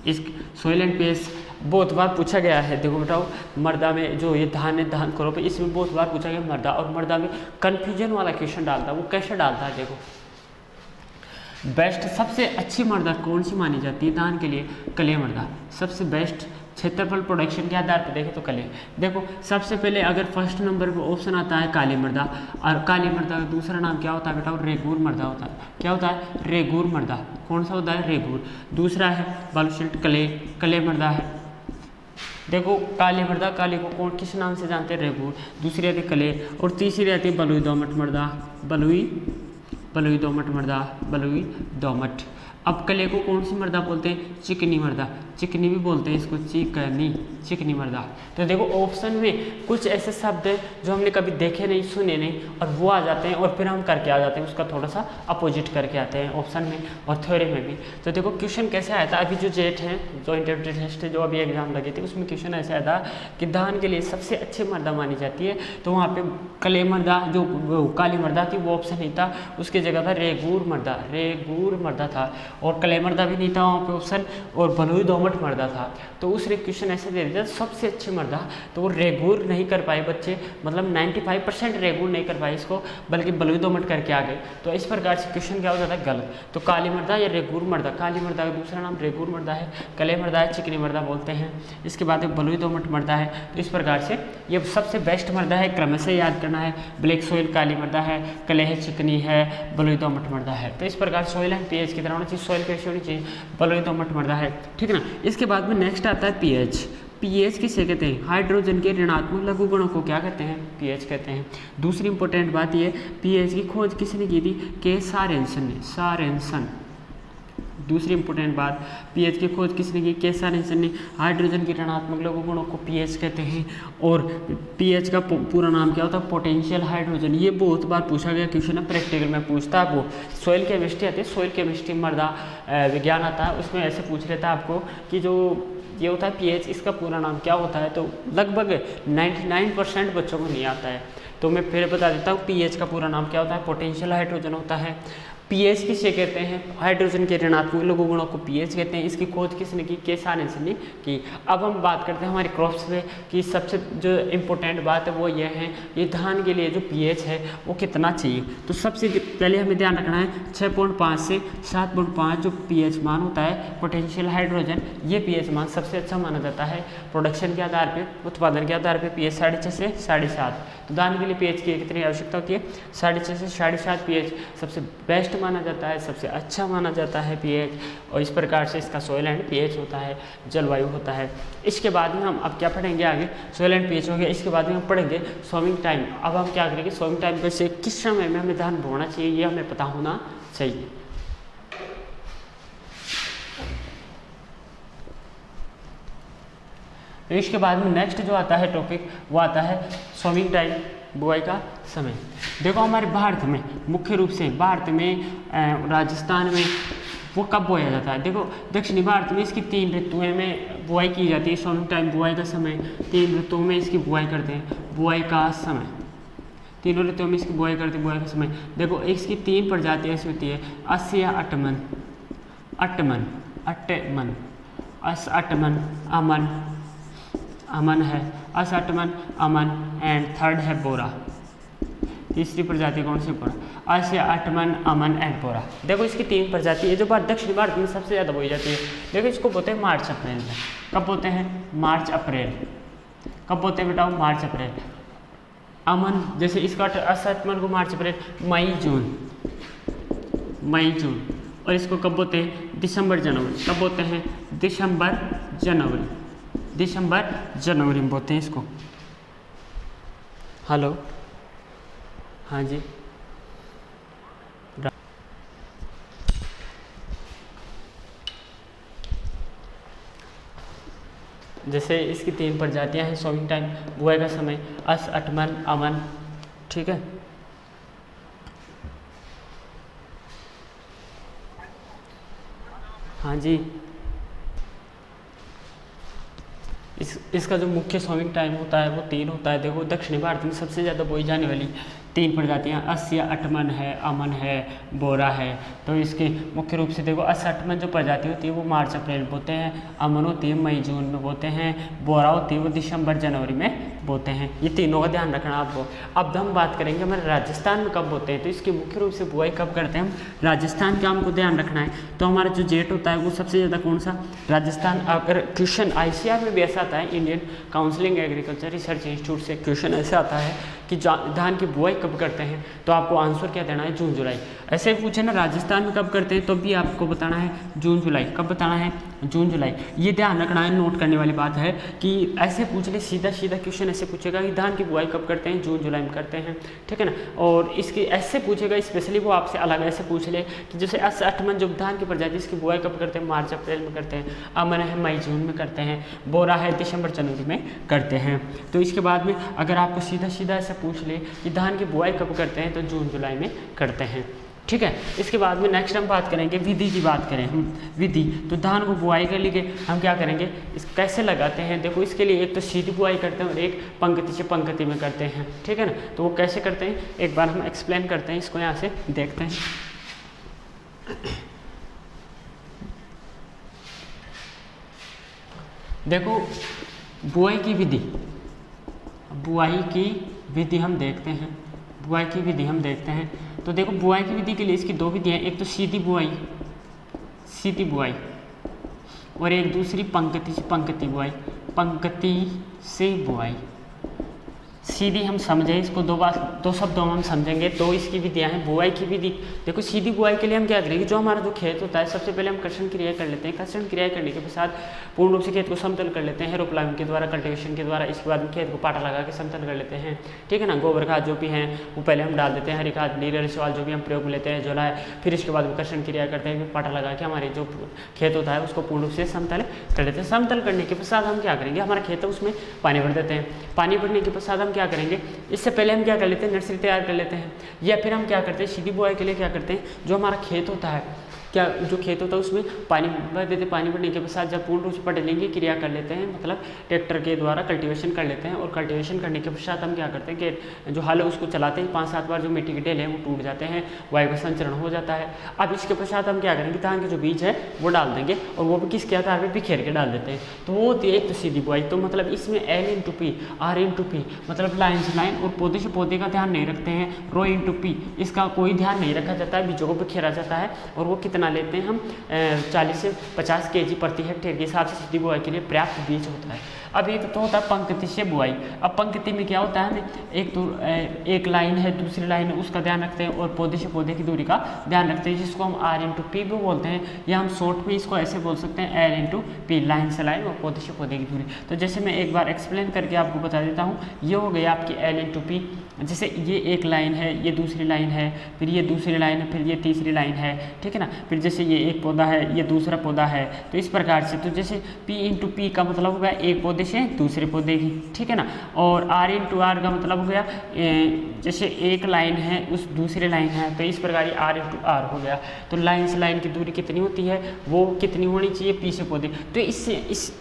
इस सोइल एंड पीएच बहुत बार पूछा गया है। देखो बताओ, मृदा में जो ये धान है, धान क्रॉप है, इसमें बहुत बार पूछा गया मृदा, और मृदा में कन्फ्यूजन वाला क्वेश्चन डालता है। वो कैसे डालता है, देखो बेस्ट सबसे अच्छी मृदा कौन सी मानी जाती है धान के लिए, कले मृदा सबसे बेस्ट। क्षेत्रफल प्रोडक्शन के आधार पर देखें तो कले। देखो सबसे पहले अगर फर्स्ट नंबर पर ऑप्शन आता है काली मृदा, और काली मृदा का दूसरा नाम क्या होता है बेटा, रेगूर मृदा होता है। क्या होता है, रेगूर मृदा। कौन सा होता है, रेगूर। दूसरा है बालूशाट कले, कले मृदा है। देखो काली मृदा, काली को कौन किस नाम से जानते हैं, रेगूर। दूसरी आती है कले, और तीसरी आती है बलुई दोमट मृदा, बलुई दोमट मृदा, बलुई दोमट। अब कले को कौन सी मृदा बोलते हैं, चिकनी मृदा, चिकनी भी बोलते हैं इसको, चिकनी मृदा। तो देखो ऑप्शन में कुछ ऐसे शब्द हैं जो हमने कभी देखे नहीं, सुने नहीं, और वो आ जाते हैं, और फिर हम करके आ जाते हैं, उसका थोड़ा सा अपोजिट करके आते हैं ऑप्शन में और थ्योरी में भी। तो देखो क्वेश्चन कैसे आया था, अभी जो जेट है, जो इंटरमीडिएट टेस्ट जो अभी एग्जाम लगे थे, उसमें क्वेश्चन ऐसा आया था कि धान के लिए सबसे अच्छी मृदा मानी जाती है। तो वहाँ पे कले मृदा, जो काली मृदा थी वो ऑप्शन नहीं था, उसकी जगह था रेगूर मृदा था, और कले मृदा भी नहीं था वहाँ पे ऑप्शन, और बलुई दोमट मृदा था। तो उस क्वेश्चन ऐसे दे दिया सबसे अच्छी मृदा, तो वो रेगूर नहीं कर पाए बच्चे, मतलब 95% रेगूर नहीं कर पाए इसको, बल्कि बलुई दोमट करके आ गए। तो इस प्रकार से क्वेश्चन क्या हो जाता है, गलत। तो काली मृदा या रेगूर मृदा, काली मृदा का दूसरा नाम रेगूर मृदा है, कले मृदा है, चिकनी मृदा बोलते हैं। इसके बाद एक बलुई दोमट मृदा है। तो इस प्रकार से ये सबसे बेस्ट मृदा है, क्रमशः याद करना है। ब्लैक सोइल काली मृदा है, कले है चिकनी है, बलुई दोमट मृदा है। तो इस प्रकार सोइल एंड पीएच की तरह होना चाहिए, सोइल कैसी होनी चाहिए, बलुई दोमट मृदा है, ठीक है ना। इसके बाद में नेक्स्ट आता है पीएच। पीएच किसे कहते हैं, हाइड्रोजन के ऋणात्मक लघु गुणों को क्या कहते हैं, पीएच कहते हैं। दूसरी इंपॉर्टेंट बात ये, पीएच की खोज किसने की थी, के सारेंसन ने, सारेंसन दूसरी इंपॉर्टेंट बात, पीएच की खोज किसने की? के ने। हाइड्रोजन के ऋणात्मक लघु गुणों को पीएच कहते हैं। और पीएच का पूरा नाम क्या होता है? Potential hydrogen. ये बहुत बार पूछा गया क्वेश्चन है, प्रैक्टिकल में पूछता है आपको। सॉइल केमिस्ट्री आती है, सॉइल केमिस्ट्री मृदा विज्ञान आता है, उसमें ऐसे पूछ लेता है आपको कि जो ये होता है पीएच, इसका पूरा नाम क्या होता है? तो लगभग 99% बच्चों को नहीं आता है। तो मैं फिर बता देता हूँ, पीएच का पूरा नाम क्या होता है? पोटेंशियल हाइड्रोजन होता है। पीएच किसे कहते हैं? हाइड्रोजन के ऋणात्मक लघु गुणों को पीएच कहते हैं। इसकी खोज किसने की? के ने की। अब हम बात करते हैं हमारे क्रॉप्स पे कि सबसे जो इम्पोर्टेंट बात है वो ये है, ये धान के लिए जो पीएच है वो कितना चाहिए। तो सबसे पहले हमें ध्यान रखना है 6.5 से 7.5 जो पीएच मान होता है पोटेंशियल हाइड्रोजन, ये पीएच मान सबसे अच्छा माना जाता है। प्रोडक्शन के आधार पर, उत्पादन के आधार पर पीएच 6.5 से 7.5। तो धान के लिए पीएच की कितनी आवश्यकता होती है? 6.5 से 7.5 पीएच सबसे बेस्ट माना जाता है, सबसे अच्छा माना जाता है पीएच। और इस प्रकार से इसका सॉइल एंड पीएच होता है, जलवायु होता है। इसके बाद में हम अब क्या पढ़ेंगे आगे? सॉइल एंड पीएच हो गया। इसके बाद में हम पढ़ेंगे सोइंग टाइम। अब हम क्या करेंगे? सोइंग टाइम कैसे, किस समय में हमें धान बोना चाहिए, ये हमें पता होना चाहिए। इसके बाद में नेक्स्ट जो आता है टॉपिक वो आता है सोइंग टाइम, बुआई का समय। देखो हमारे भारत में, मुख्य रूप से भारत में, राजस्थान में वो कब बोया जाता है? देखो दक्षिणी भारत में इसकी 3 ऋतुओं में बुआई की जाती है। सोइंग टाइम, बुआई का समय, 3 ऋतुओं में इसकी बुआई करते हैं। बुआई का समय, तीनों ऋतुओं में इसकी बुआई करते हैं। बुआई का समय देखो इसकी 3 प्रजातियाँ ऐसी होती है, अस या अटमन, अटमन, अटमन, अस अटमन, अमन, अमन है, अस अटमन, अमन एंड थर्ड है बोरा। तीसरी प्रजाति कौन सी? बोरा। अस या अटमन, अमन एंड बोरा। देखो इसकी 3 प्रजाति है जो दक्षिण भारत में सबसे ज़्यादा बोई जाती है। देखो इसको बोलते हैं मार्च अप्रैल में। कब बोलते हैं? मार्च अप्रैल। कब बोलते हैं बेटा? मार्च अप्रैल। अमन जैसे इसका अस अटमन को मार्च अप्रैल, मई जून, मई जून। और इसको कब बोलते हैं? दिसंबर जनवरी। कब बोलते हैं? दिसंबर जनवरी, दिसंबर जनवरी में बोलते हैं इसको। हेलो, हाँ जी। जैसे इसकी 3 प्रजातियां हैं, सोइंग टाइम, बुआई का समय, अस अटमन, अमन, ठीक है। हाँ जी, इसका जो मुख्य सोइंग टाइम होता है वो 3 होता है। देखो दक्षिणी भारत में सबसे ज़्यादा बोई जाने वाली 3 प्रजातियाँ अस या अटमन है, अमन है, बोरा है। तो इसके मुख्य रूप से देखो अस अटमन जो प्रजाति होती है वो मार्च अप्रैल बोते हैं, अमन होती है मई जून में बोते हैं, बोरा होती है वो दिसंबर जनवरी में बोते हैं। ये तीनों का ध्यान रखना आपको। अब हम बात करेंगे हमारे राजस्थान में कब बोते हैं। तो इसकी मुख्य रूप से बुआई कब करते हैं हम? राजस्थान का हमको ध्यान रखना है। तो हमारा जो जेट होता है वो सबसे ज़्यादा कौन सा? राजस्थान। अगर क्वेश्चन ICR में भी ऐसा आता है, Indian counselling agriculture research institute से क्वेश्चन ऐसा आता है कि धान की बुआई कब करते हैं, तो आपको आंसर क्या देना है? जून जुलाई। ऐसे पूछे ना राजस्थान में कब करते हैं, तो भी आपको बताना है जून जुलाई। कब बताना है? जून जुलाई। ये ध्यान रखना है, नोट करने वाली बात है कि ऐसे पूछ ले, सीधा सीधा क्वेश्चन ऐसे पूछेगा कि धान की बुआई कब करते हैं? जून जुलाई में करते हैं, ठीक है ना। और इसके ऐसे पूछेगा स्पेशली, वो आपसे अलग ऐसे पूछ ले कि जैसे अस अटमन जो धान की प्रजाति, इसकी बुआई कब करते हैं? मार्च अप्रैल में करते हैं। अमन है मई जून में करते हैं, बोरा है दिसंबर जनवरी में करते हैं। तो इसके बाद में अगर आपको सीधा सीधा ऐसा पूछ ले कि धान की बुआई कब करते हैं, तो जून जुलाई में करते हैं, ठीक है। इसके बाद में नेक्स्ट हम बात करेंगे विधि की बात करें हम, विधि। तो धान को बुआई के लिए हम क्या करेंगे, इस कैसे लगाते हैं। देखो इसके लिए एक तो सीधी बुआई करते हैं और एक पंक्ति से पंक्ति में करते हैं, ठीक है ना। तो वो कैसे करते हैं एक बार हम एक्सप्लेन करते हैं, इसको यहाँ से देखते हैं। देखो बुआई की विधि, बुआई की विधि हम देखते हैं, बुआई की विधि हम देखते हैं। तो देखो बुआई की विधि के लिए इसकी 2 विधियाँ, एक तो सीधी बुआई, सीधी बुआई, और एक दूसरी पंक्ति से पंक्ति बुआई, पंक्ति से बुआई, सीधी हम समझें इसको दो शब्दों में हम समझेंगे। तो इसकी विधियां हैं। बुआई की विधि, देखो सीधी बुआई के लिए हम क्या करेंगे, जो हमारा जो खेत होता है सबसे पहले हम कर्षण क्रिया कर लेते हैं। कर्षण क्रिया करने के पश्चात पूर्ण रूप से खेत को समतल कर लेते हैं रोपलाइन के द्वारा, कल्टीवेशन के द्वारा। इसके बाद खेत को पाटा लगा के समतल कर लेते हैं, ठीक है ना। गोबर खाद जो भी है वो पहले हम डाल देते हैं, हरी खाद, नीले सवाल जो भी हम प्रयोग में लेते हैं जो है। फिर इसके बाद कर्षण क्रिया करते हैं, फिर पाटा लगा के हमारे जो खेत होता है उसको पूर्ण रूप से समतल कर लेते हैं। समतल करने के पश्चात हम क्या करेंगे, हमारा खेत है उसमें पानी भर देते हैं। पानी भरने के पश्चात हम क्या करेंगे, इससे पहले हम क्या कर लेते हैं, नर्सरी तैयार कर लेते हैं। या फिर हम क्या करते हैं, सीधी बुआई के लिए क्या करते हैं, जो हमारा खेत होता है, क्या जो खेत होता है उसमें पानी भर देते हैं। पानी भरने के पश्चात जब पूर्ण रूप से पटेलिंग की क्रिया कर लेते हैं, मतलब ट्रैक्टर के द्वारा कल्टीवेशन कर लेते हैं। और कल्टीवेशन करने के पश्चात हम क्या करते हैं कि जो हल है उसको चलाते हैं, 5-7 बार जो मिट्टी के ढेल है वो टूट जाते हैं, वायु का संचरण हो जाता है। अब इसके पश्चात हम क्या करेंगे, धान के जो बीज है वो डाल देंगे, और वो भी किसके आधार पर बिखेर के डाल देते हैं। तो वो होती है एक तो सीधी बुआई। तो मतलब इसमें L/P, R/P, मतलब लाइन से लाइन, और पौधे से पौधे का ध्यान नहीं रखते हैं। ρ/P, इसका कोई ध्यान नहीं रखा जाता है, बीजों को बिखेरा जाता है। और वो कितना लेते हैं हम, 40 से 50 kg प्रति हेक्टेयर के हिसाब से सीधी बुआई के लिए पर्याप्त बीज होता है। अब एक तो होता है पंक्ति से बुआई। अब पंक्ति में क्या होता है, हमें एक तो एक लाइन है, दूसरी लाइन है, उसका ध्यान रखते हैं, और पौधे से पौधे की दूरी का ध्यान रखते हैं, जिसको हम R/P भी बोलते हैं, या हम शॉर्ट में इसको ऐसे बोल सकते हैं L/P, लाइन से लाइन और पौधे से पौधे की दूरी। तो जैसे मैं एक बार एक्सप्लेन करके आपको बता देता हूँ। ये हो गई आपकी L/P। जैसे ये एक लाइन है, ये दूसरी लाइन है, फिर ये दूसरी लाइन है, फिर ये तीसरी लाइन है, ठीक है ना। फिर जैसे ये एक पौधा है, ये दूसरा पौधा है, तो इस प्रकार से। तो जैसे P/P का मतलब हो गया एक पौधे से दूसरे पौधे की, ठीक है ना। और R/R का मतलब हो गया जैसे एक लाइन है उस दूसरी लाइन है, तो इस प्रकार ये R/R हो गया। तो लाइन से लाइन की दूरी कितनी होती है, वो कितनी होनी चाहिए, P से पौधे। तो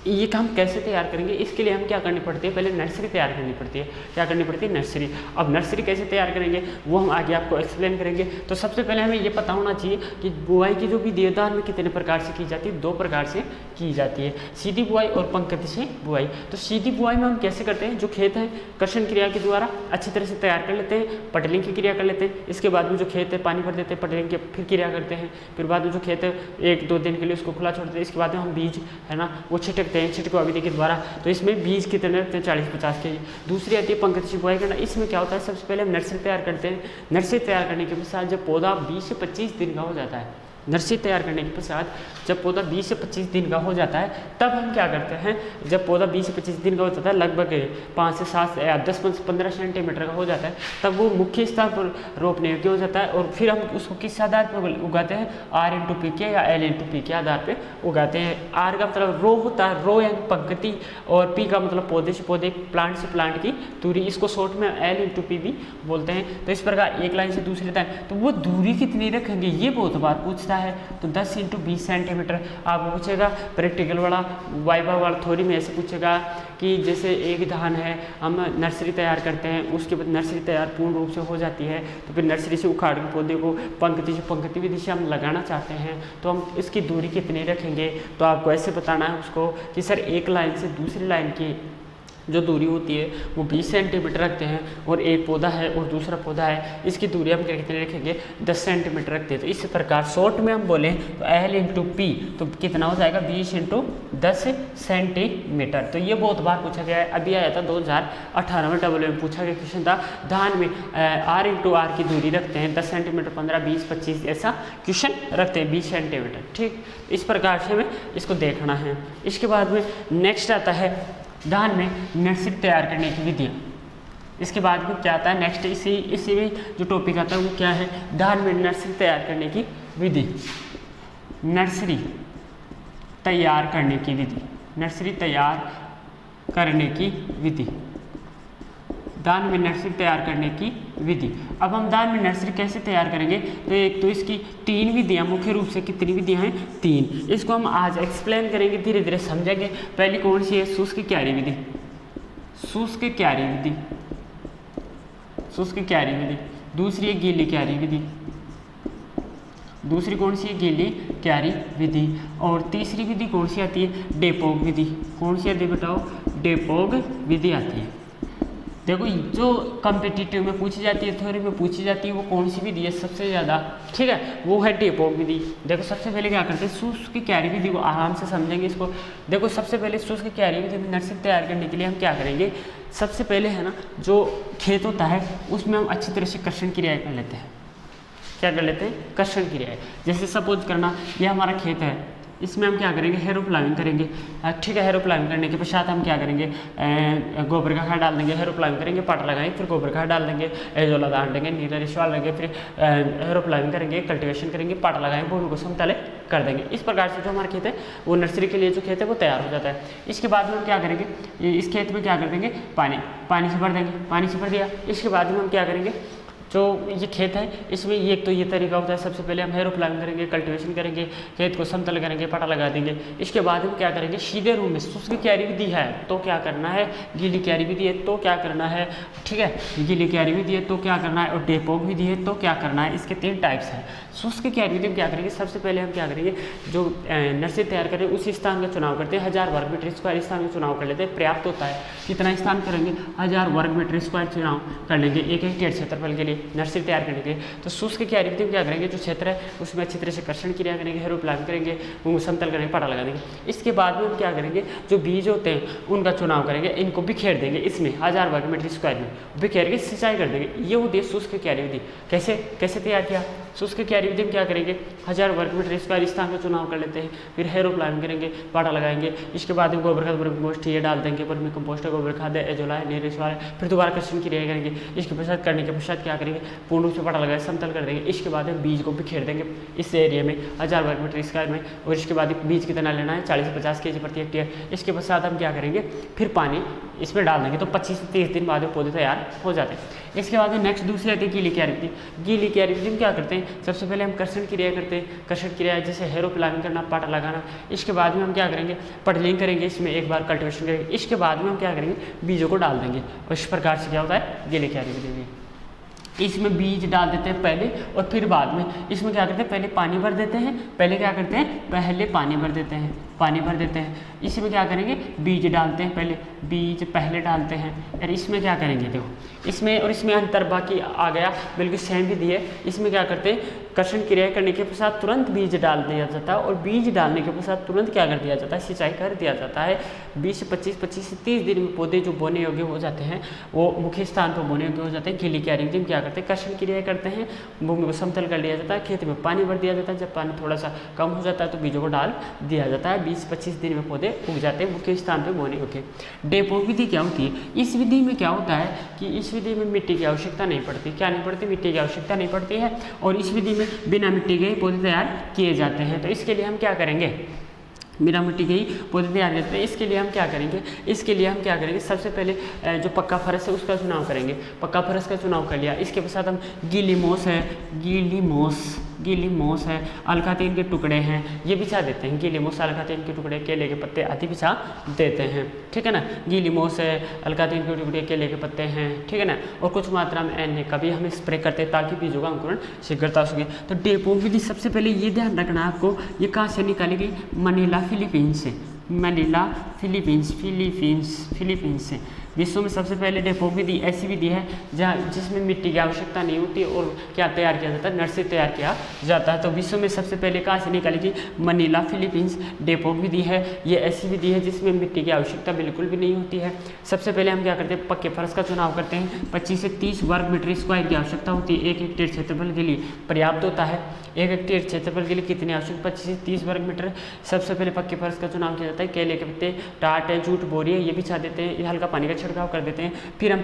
ये काम कैसे तैयार करेंगे, इसके लिए हम क्या करनी पड़ती है, पहले नर्सरी तैयार करनी पड़ती है। क्या करनी पड़ती है, नर्सरी। अब नर्सरी कैसे तैयार करेंगे वो हम आगे आपको एक्सप्लेन करेंगे। तो सबसे पहले हमें ये पता होना चाहिए कि बुआई की जो विधि है धान में कितने प्रकार से की जाती है, 2 प्रकार से की जाती है, सीधी बुआई और पंक्ति से बुआई। तो सीधी बुआई में हम कैसे करते हैं, जो खेत है कर्षण क्रिया के द्वारा अच्छी तरह से तैयार कर लेते हैं, पटलिंग की क्रिया कर लेते हैं। इसके बाद में जो खेत है पानी भर देते हैं, पटलिंग की फिर क्रिया करते हैं। फिर बाद में जो खेत है 1-2 दिन के लिए उसको खुला छोड़ते हैं। इसके बाद में हम बीज है ना वो छिटकते हैं छिटकवा विधि के द्वारा। तो इसमें बीज कितने रखते हैं, 40-50 kg। दूसरी आती है पंक्ति से बुआई करना। इसमें क्या होता है, सबसे पहले हम नर्सरी तैयार करते हैं। नर्सरी तैयार करने के पश्चात जब पौधा 20 से 25 दिन का हो जाता है, नर्सरी तैयार करने के पश्चात जब पौधा 20 से 25 दिन का हो जाता है, तब हम क्या करते हैं, जब पौधा 20 से 25 दिन का हो जाता है, लगभग 5 से 7 या 10-15 सेंटीमीटर का हो जाता है, तब वो मुख्य स्तर पर रोपने योग्य हो जाता है। और फिर हम उसको किस आधार पर उगाते हैं, R/P के या L/P के आधार पर उगाते हैं। R का मतलब रो होता है, रो यानी पंक्ति, और P का मतलब पौधे से पौधे, प्लांट से प्लांट की दूरी, इसको शॉर्ट में L/P भी बोलते हैं। तो इस प्रकार एक लाइन से दूसरी लाइन, तो वो दूरी कितनी रखेंगे ये बहुत बार पूछता है। तो 10 × 20 सेंटीमीटर आपको पूछेगा, प्रैक्टिकल वाला वाइवा वाला थ्योरी में ऐसे पूछेगा कि जैसे एक धान है, हम नर्सरी तैयार करते हैं, उसके बाद नर्सरी तैयार पूर्ण रूप से हो जाती है, तो फिर नर्सरी से उखाड़ के पौधे को पंक्ति से पंक्ति विधि से हम लगाना चाहते हैं, तो हम इसकी दूरी कितनी रखेंगे। तो आपको ऐसे बताना है उसको कि सर एक लाइन से दूसरी लाइन की जो दूरी होती है वो 20 सेंटीमीटर रखते हैं, और एक पौधा है और दूसरा पौधा है, इसकी दूरी हम कितने रखेंगे, 10 सेंटीमीटर रखते हैं। तो इस प्रकार शॉर्ट में हम बोलें तो L/P तो कितना हो जाएगा, 20 × 10 सेंटीमीटर। तो ये बहुत बार पूछा गया है। अभी आया था 2018 में डब्ल्यू में पूछा गया क्वेश्चन था, धान में R/R की दूरी रखते हैं 10 सेंटीमीटर, 15, 20, 25 ऐसा क्वेश्चन रखते हैं, 20 सेंटीमीटर। ठीक, इस प्रकार से हमें इसको देखना है। इसके बाद में नेक्स्ट आता है धान में नर्सरी तैयार करने की विधियाँ। इसके बाद में क्या आता है नेक्स्ट, इसी में जो टॉपिक आता है वो क्या है, धान में नर्सरी तैयार करने की विधि। नर्सरी तैयार करने की विधि, नर्सरी तैयार करने की विधि, धान में नर्सरी तैयार करने की विधि। अब हम धान में नर्सरी कैसे तैयार करेंगे, तो एक तो इसकी 3 विधियाँ, मुख्य रूप से कितनी विधियाँ हैं, 3। इसको हम आज एक्सप्लेन करेंगे, धीरे धीरे समझेंगे। पहली कौन सी है, शुष्क क्यारी विधि, शुष्क क्यारी विधि, शुष्क क्यारी विधि। दूसरी है गीली क्यारी विधि, दूसरी कौन सी है, गीली क्यारी विधि। और तीसरी विधि कौन सी आती है, डेपोग विधि। कौन सी आती है बताओ, डेपोग विधि आती है। देखो जो कॉम्पिटिटिव में पूछी जाती है, थ्योरी में पूछी जाती है, वो कौन सी विधि है सबसे ज़्यादा, ठीक है, वो है डेपोक विधि। देखो सबसे पहले क्या करते हैं, शुष्क की क्यारी विधि को आराम से समझेंगे इसको। देखो सबसे पहले शुष्क की क्यारी विधि में नर्सरी तैयार करने के लिए हम क्या करेंगे, सबसे पहले है ना जो खेत होता है उसमें हम अच्छी तरह से कर्षण क्रियाएँ कर लेते हैं। क्या कर लेते हैं, कर्षण क्रियाएँ। जैसे सपोज करना ये हमारा खेत है, इसमें हम क्या करेंगे, हेरो प्लाविंग करेंगे, ठीक है। हेरो प्लाविंग करने के पश्चात हम क्या करेंगे, गोबर का खाद डाल देंगे, हेरो प्लाविंग करेंगे, पाट लगाएंगे, फिर गोबर खाद डाल देंगे, एजोला डाल देंगे, नीला रिश्वाल लेंगे, फिर हेरो प्लाविंग करेंगे, कल्टीवेशन करेंगे, पाट लगाएंगे, भूमि को समतल कर देंगे। इस प्रकार से जो हमारा खेत है वो नर्सरी के लिए जो खेत है वो तैयार हो जाता है। इसके बाद में हम क्या करेंगे, इस खेत में क्या कर देंगे, पानी से भर देंगे, पानी से भर दिया। इसके बाद में हम क्या करेंगे, जो ये खेत है इसमें ये एक तो ये तरीका होता है, सबसे पहले हम हेरो प्लाविंग करेंगे, कल्टीवेशन करेंगे, खेत को समतल करेंगे, पटा लगा देंगे। इसके बाद हम क्या करेंगे, सीधे रूप में शुष्क क्यारी विधि है तो क्या करना है, गीली क्यारी विधि है तो क्या करना है, ठीक है, गीली क्यारी विधि है तो क्या करना है, और डेपोक विधि है तो क्या करना है। इसके 3 टाइप्स हैं। शुष्क क्यारी विधि में क्या करेंगे, सबसे पहले हम क्या करेंगे, जो नर्सरी तैयार करें उसी स्थान का चुनाव करते हैं, 1000 वर्ग मीटर स्क्वायर स्थान का चुनाव कर लेते हैं, पर्याप्त होता है। कितना स्थान करेंगे, 1000 वर्ग मीटर स्क्वायर चुनाव कर लेंगे एक हेक्टेयर क्षेत्रफल के लिए नर्सरी तैयार करने के लिए। तो शुष्क क्यारी विधि में क्या करेंगे, जो क्षेत्र है उसमें अच्छी तरह से कर्षण क्रिया करेंगे, हेरो प्लाविंग करेंगे, समतल करेंगे, पटा लगा देंगे। इसके बाद में हम क्या करेंगे, जो बीज होते हैं उनका चुनाव करेंगे, इनको बिखेर देंगे, इसमें 1000 वर्ग मीटर स्क्वायर में बिखेर के सिंचाई कर देंगे। ये होती है शुष्क क्यारी विधि। कैसे तैयार किया, शुष्क क्यारी विधि में क्या करेंगे, 1000 वर्ग मीटर स्क्वायर स्थान का चुनाव कर लेते हैं, फिर हेरो प्लाविंग करेंगे, पाटा लगाएंगे। इसके बाद में गोबर खाद, वर्मी कंपोस्ट ये डाल देंगे, वर्मी कंपोस्ट है, गोबर खाद है, एजोला है, नीरे स्वाल है, फिर दोबारा कर्षण क्रिया करेंगे। इसके पश्चात करने के पश्चात क्या करेंगे, पूर्ण रूप से पटा लगाए, समतल कर देंगे। इसके बाद हम बीज को बिखेर देंगे इस एरिया में 1000 वर्ग मीटर स्क्वायर में, और इसके बाद बीज कितना लेना है, 40 से 50 kg प्रति हेक्टेयर। इसके पश्चात हम क्या करेंगे, फिर पानी इसमें डाल देंगे, तो 25 से 30 दिन बाद में पौधे तैयार हो जाते हैं। इसके बाद में नेक्स्ट दूसरी आती है गीली क्यारी विधि। गीली क्यारी विधि में क्या करते हैं, सबसे पहले हम कर्षण क्रिया करते हैं। कर्षण क्रिया जैसे हेरो प्लाविंग करना, पाटा लगाना। इसके बाद में हम क्या करेंगे, पटलिंग करेंगे, इसमें एक बार कल्टीवेशन करेंगे। इसके बाद में हम क्या करेंगे, बीजों को डाल देंगे। और इस प्रकार से क्या होता है, गीली क्यारी विधि में इसमें बीज डाल देते हैं पहले और फिर बाद में। इसमें क्या करते हैं, पहले पानी भर देते हैं, पहले पानी भर देते हैं। इसमें क्या करेंगे, बीज डालते हैं, बीज पहले डालते हैं। और इसमें क्या करेंगे, देखो इसमें और इसमें अंतर बाकी आ गया, बिल्कुल सेम विधि है। इसमें क्या करते हैं, कर्षण क्रिया करने के पश्चात तुरंत बीज डाल दिया जाता है, और बीज डालने के पश्चात तुरंत क्या कर दिया जाता है, सिंचाई कर दिया जाता है। 20 से 25 से 30 दिन में पौधे जो बोने योग्य हो जाते हैं, वो मुख्य स्थान पर बोने योग्य हो जाते हैं। गीली क्यारी विधि में क्या करते हैं, कर्षण क्रिया करते हैं, भूमि को समतल कर लिया जाता है, खेत में पानी भर दिया जाता है। जब पानी थोड़ा सा कम हो जाता है तो बीजों को डाल दिया जाता है। 20-25 दिन में पौधे उग जाते हैं, मुख्य स्थान पर बोने योग्य। डेपोक विधि क्या होती है, इस विधि में क्या होता है कि इस विधि में मिट्टी की आवश्यकता नहीं पड़ती। क्या नहीं पड़ती, मिट्टी की आवश्यकता नहीं पड़ती है, और इस विधि में बिना मिट्टी के पौधे तैयार किए जाते हैं। तो इसके लिए हम क्या करेंगे, बिना मिट्टी के ही पौधे तैयार करते हैं। इसके लिए हम क्या करेंगे, सबसे पहले जो पक्का फरस है उसका चुनाव करेंगे। पक्का फरस का चुनाव कर लिया। इसके पश्चात हम गीली मोस है, अलकातीन के टुकड़े हैं, ये बिछा देते हैं। गीली मोस, अलकातीन के टुकड़े, केले के पत्ते आदि बिछा देते हैं, ठीक है ना। गीली मोस है, अलकातीन के टुकड़े, केले के पत्ते हैं, ठीक है ना। और कुछ मात्रा में एन का भी हम स्प्रे करते हैं ताकि बीजों का अंकुरण शीघ्रता हो सके। तो डेपोक विधि सबसे पहले ये ध्यान रखना आपको, ये कहाँ से निकाली गई, मनीला फिलीपींस से। विश्व में सबसे पहले डेपोक विधि ऐसी विधि है जिसमें मिट्टी की आवश्यकता नहीं होती और क्या तैयार किया जाता है, नर्सरी तैयार किया जाता है। तो विश्व में सबसे पहले कहाँ से निकाली गई, मनीला फिलीपींस डेपोक विधि है। ये ऐसी विधि है जिसमें मिट्टी की आवश्यकता बिल्कुल भी नहीं होती है। सबसे पहले हम क्या करते हैं, पक्के फर्श का चुनाव करते हैं। 25 से 30 वर्ग मीटर स्क्वायर की आवश्यकता होती है, 1 हेक्टेयर क्षेत्रफल के लिए पर्याप्त होता है। 1 हेक्टेयर क्षेत्रफल के लिए कितनी आवश्यक, 25 से 30 वर्ग मीटर। सबसे पहले पक्के फर्श का चुनाव किया जाता है। केले के पत्ते, टाट है, जूट, बोरी है, ये बिछा देते हैं। ये हल्का पानी का छिड़काव कर देते हैं। फिर हम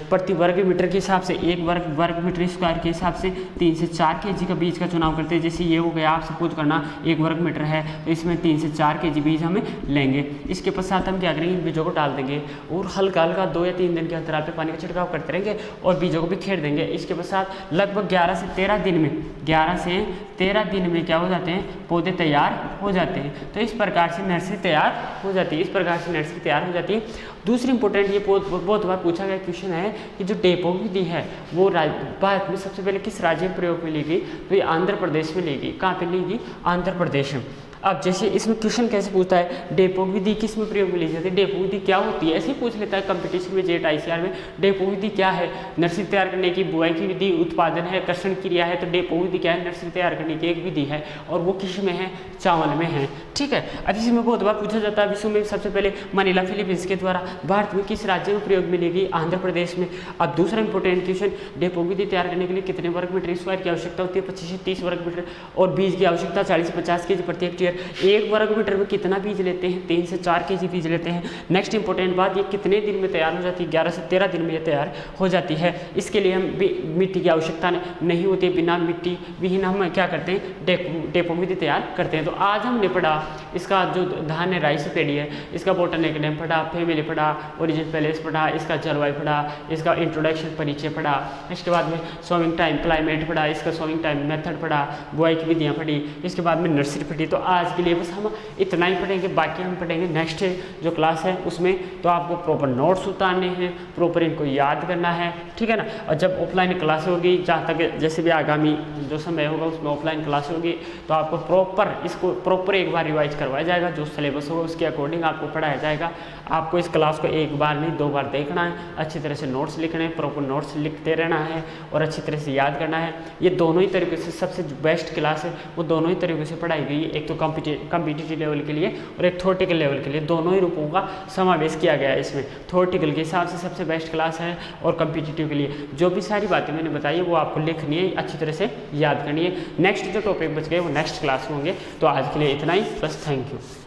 प्रति वर्ग मीटर के हिसाब से 1 वर्ग मीटर स्क्वायर के हिसाब से 3 से 4 kg का बीज का चुनाव करते हैं। जैसे ये हो गया, आप सपोज करना 1 वर्ग मीटर है तो इसमें 3 से 4 kg बीज हमें लेंगे। इसके पश्चात हम क्या करेंगे, बीजों को डाल देंगे और हल्का 2 या 3 दिन के अंतराल पे पानी का छिड़काव करते रहेंगे और बीजों को बिखेर देंगे। इसके पश्चात लगभग 11 से 13 दिन में क्या हो जाते हैं, पौधे तैयार हो जाते हैं। तो इस प्रकार से नर्सरी तैयार हो जाती है। दूसरी इंपॉर्टेंट, ये बहुत बार पूछा गया क्वेश्चन है कि जो डेपोक विधि है वो भारत में सबसे पहले किस राज्य में प्रयोग में ली गई, तो ये आंध्र प्रदेश में ली गई। कहाँ पे ली गई, आंध्र प्रदेश में। अब जैसे इसमें क्वेश्चन कैसे पूछता है, डेपोक विधि किस में प्रयोग में ली जाती है, डेपोक विधि क्या होती है, ऐसे ही पूछ लेता है कंपटीशन में जेट ICR में। डेपोक विधि क्या है, नर्सरी तैयार करने की, बुआई की विधि, उत्पादन है, कर्षण क्रिया है। तो डेपोक विधि क्या है, नर्सरी तैयार करने की एक विधि है और वो किस में है, चावल में है। ठीक है, अब इसमें बहुत बार पूछा जाता है विश्व में सबसे पहले मनीला फिलीपींस के द्वारा भारत में किस राज्य में प्रयोग में ली गई, आंध्र प्रदेश में। अब दूसरा इंपॉर्टेंट क्वेश्चन, डेपोक विधि तैयार करने के लिए कितने वर्ग मीटर स्क्वायर की आवश्यकता होती है, 25 से 30 वर्ग मीटर, और बीज की आवश्यकता 40 से 50 केजी प्रति हेक्टेयर। एक वर्ग मीटर में कितना बीज लेते हैं, 3 से 4 केजी बीज लेते हैं। नेक्स्ट इंपॉर्टेंट बात, ये कितने दिन में तैयार हो जाती है, 11 से 13 दिन में ये तैयार हो जाती है। इसके लिए हम मिट्टी की आवश्यकता नहीं होती, बिना मिट्टी विहीन हम क्या करते हैं, डेपोक विधि तैयार करते हैं। तो आज हमने पढ़ा इसका जो धान है, राइस पैडी है, इसका बोटैनिकल नेम पढ़ा, फैमिली पढ़ा, ओरिजिन पैलेस पढ़ा, इसका जलवायु पढ़ा, इसका इंट्रोडक्शन परिचय पढ़ा, इसके बाद में सोइंग टाइम क्लाइमेट पढ़ा, इसका सोइंग टाइम मेथड पढ़ा, बुआई की विधियाँ पढ़ी, इसके बाद में नर्सरी पढ़ी। तो आज के लिए बस हम इतना ही पढ़ेंगे, बाकी हम पढ़ेंगे नेक्स्ट जो क्लास है उसमें। तो आपको प्रॉपर नोट्स उतारने हैं, प्रॉपर इनको याद करना है, ठीक है ना। और जब ऑफलाइन क्लास होगी, जहाँ तक जैसे भी आगामी जो समय होगा उसमें ऑफलाइन क्लास होगी, तो आपको प्रॉपर एक बार रिवाइज करवाया जाएगा, जो सिलेबस होगा उसके अकॉर्डिंग आपको पढ़ाया जाएगा। आपको इस क्लास को एक बार नहीं 2 बार देखना है, अच्छी तरह से नोट्स लिखने हैं, प्रॉपर नोट्स लिखते रहना है और अच्छी तरह से याद करना है। ये दोनों ही तरीके से सबसे बेस्ट क्लास है, वो दोनों ही तरीके से पढ़ाई गई है। एक तो कॉम्पिटिटिव लेवल के लिए और एक थ्योरेटिकल लेवल के लिए, दोनों ही रूपों का समावेश किया गया है इसमें। थ्योरेटिकल के हिसाब से सबसे बेस्ट क्लास है और कॉम्पिटिटिव के लिए जो भी सारी बातें मैंने बताई है वो आपको लिखनी है, अच्छी तरह से याद करनी है। नेक्स्ट जो टॉपिक बच गए वो नेक्स्ट क्लास में होंगे। तो आज के लिए इतना ही, बस थैंक यू।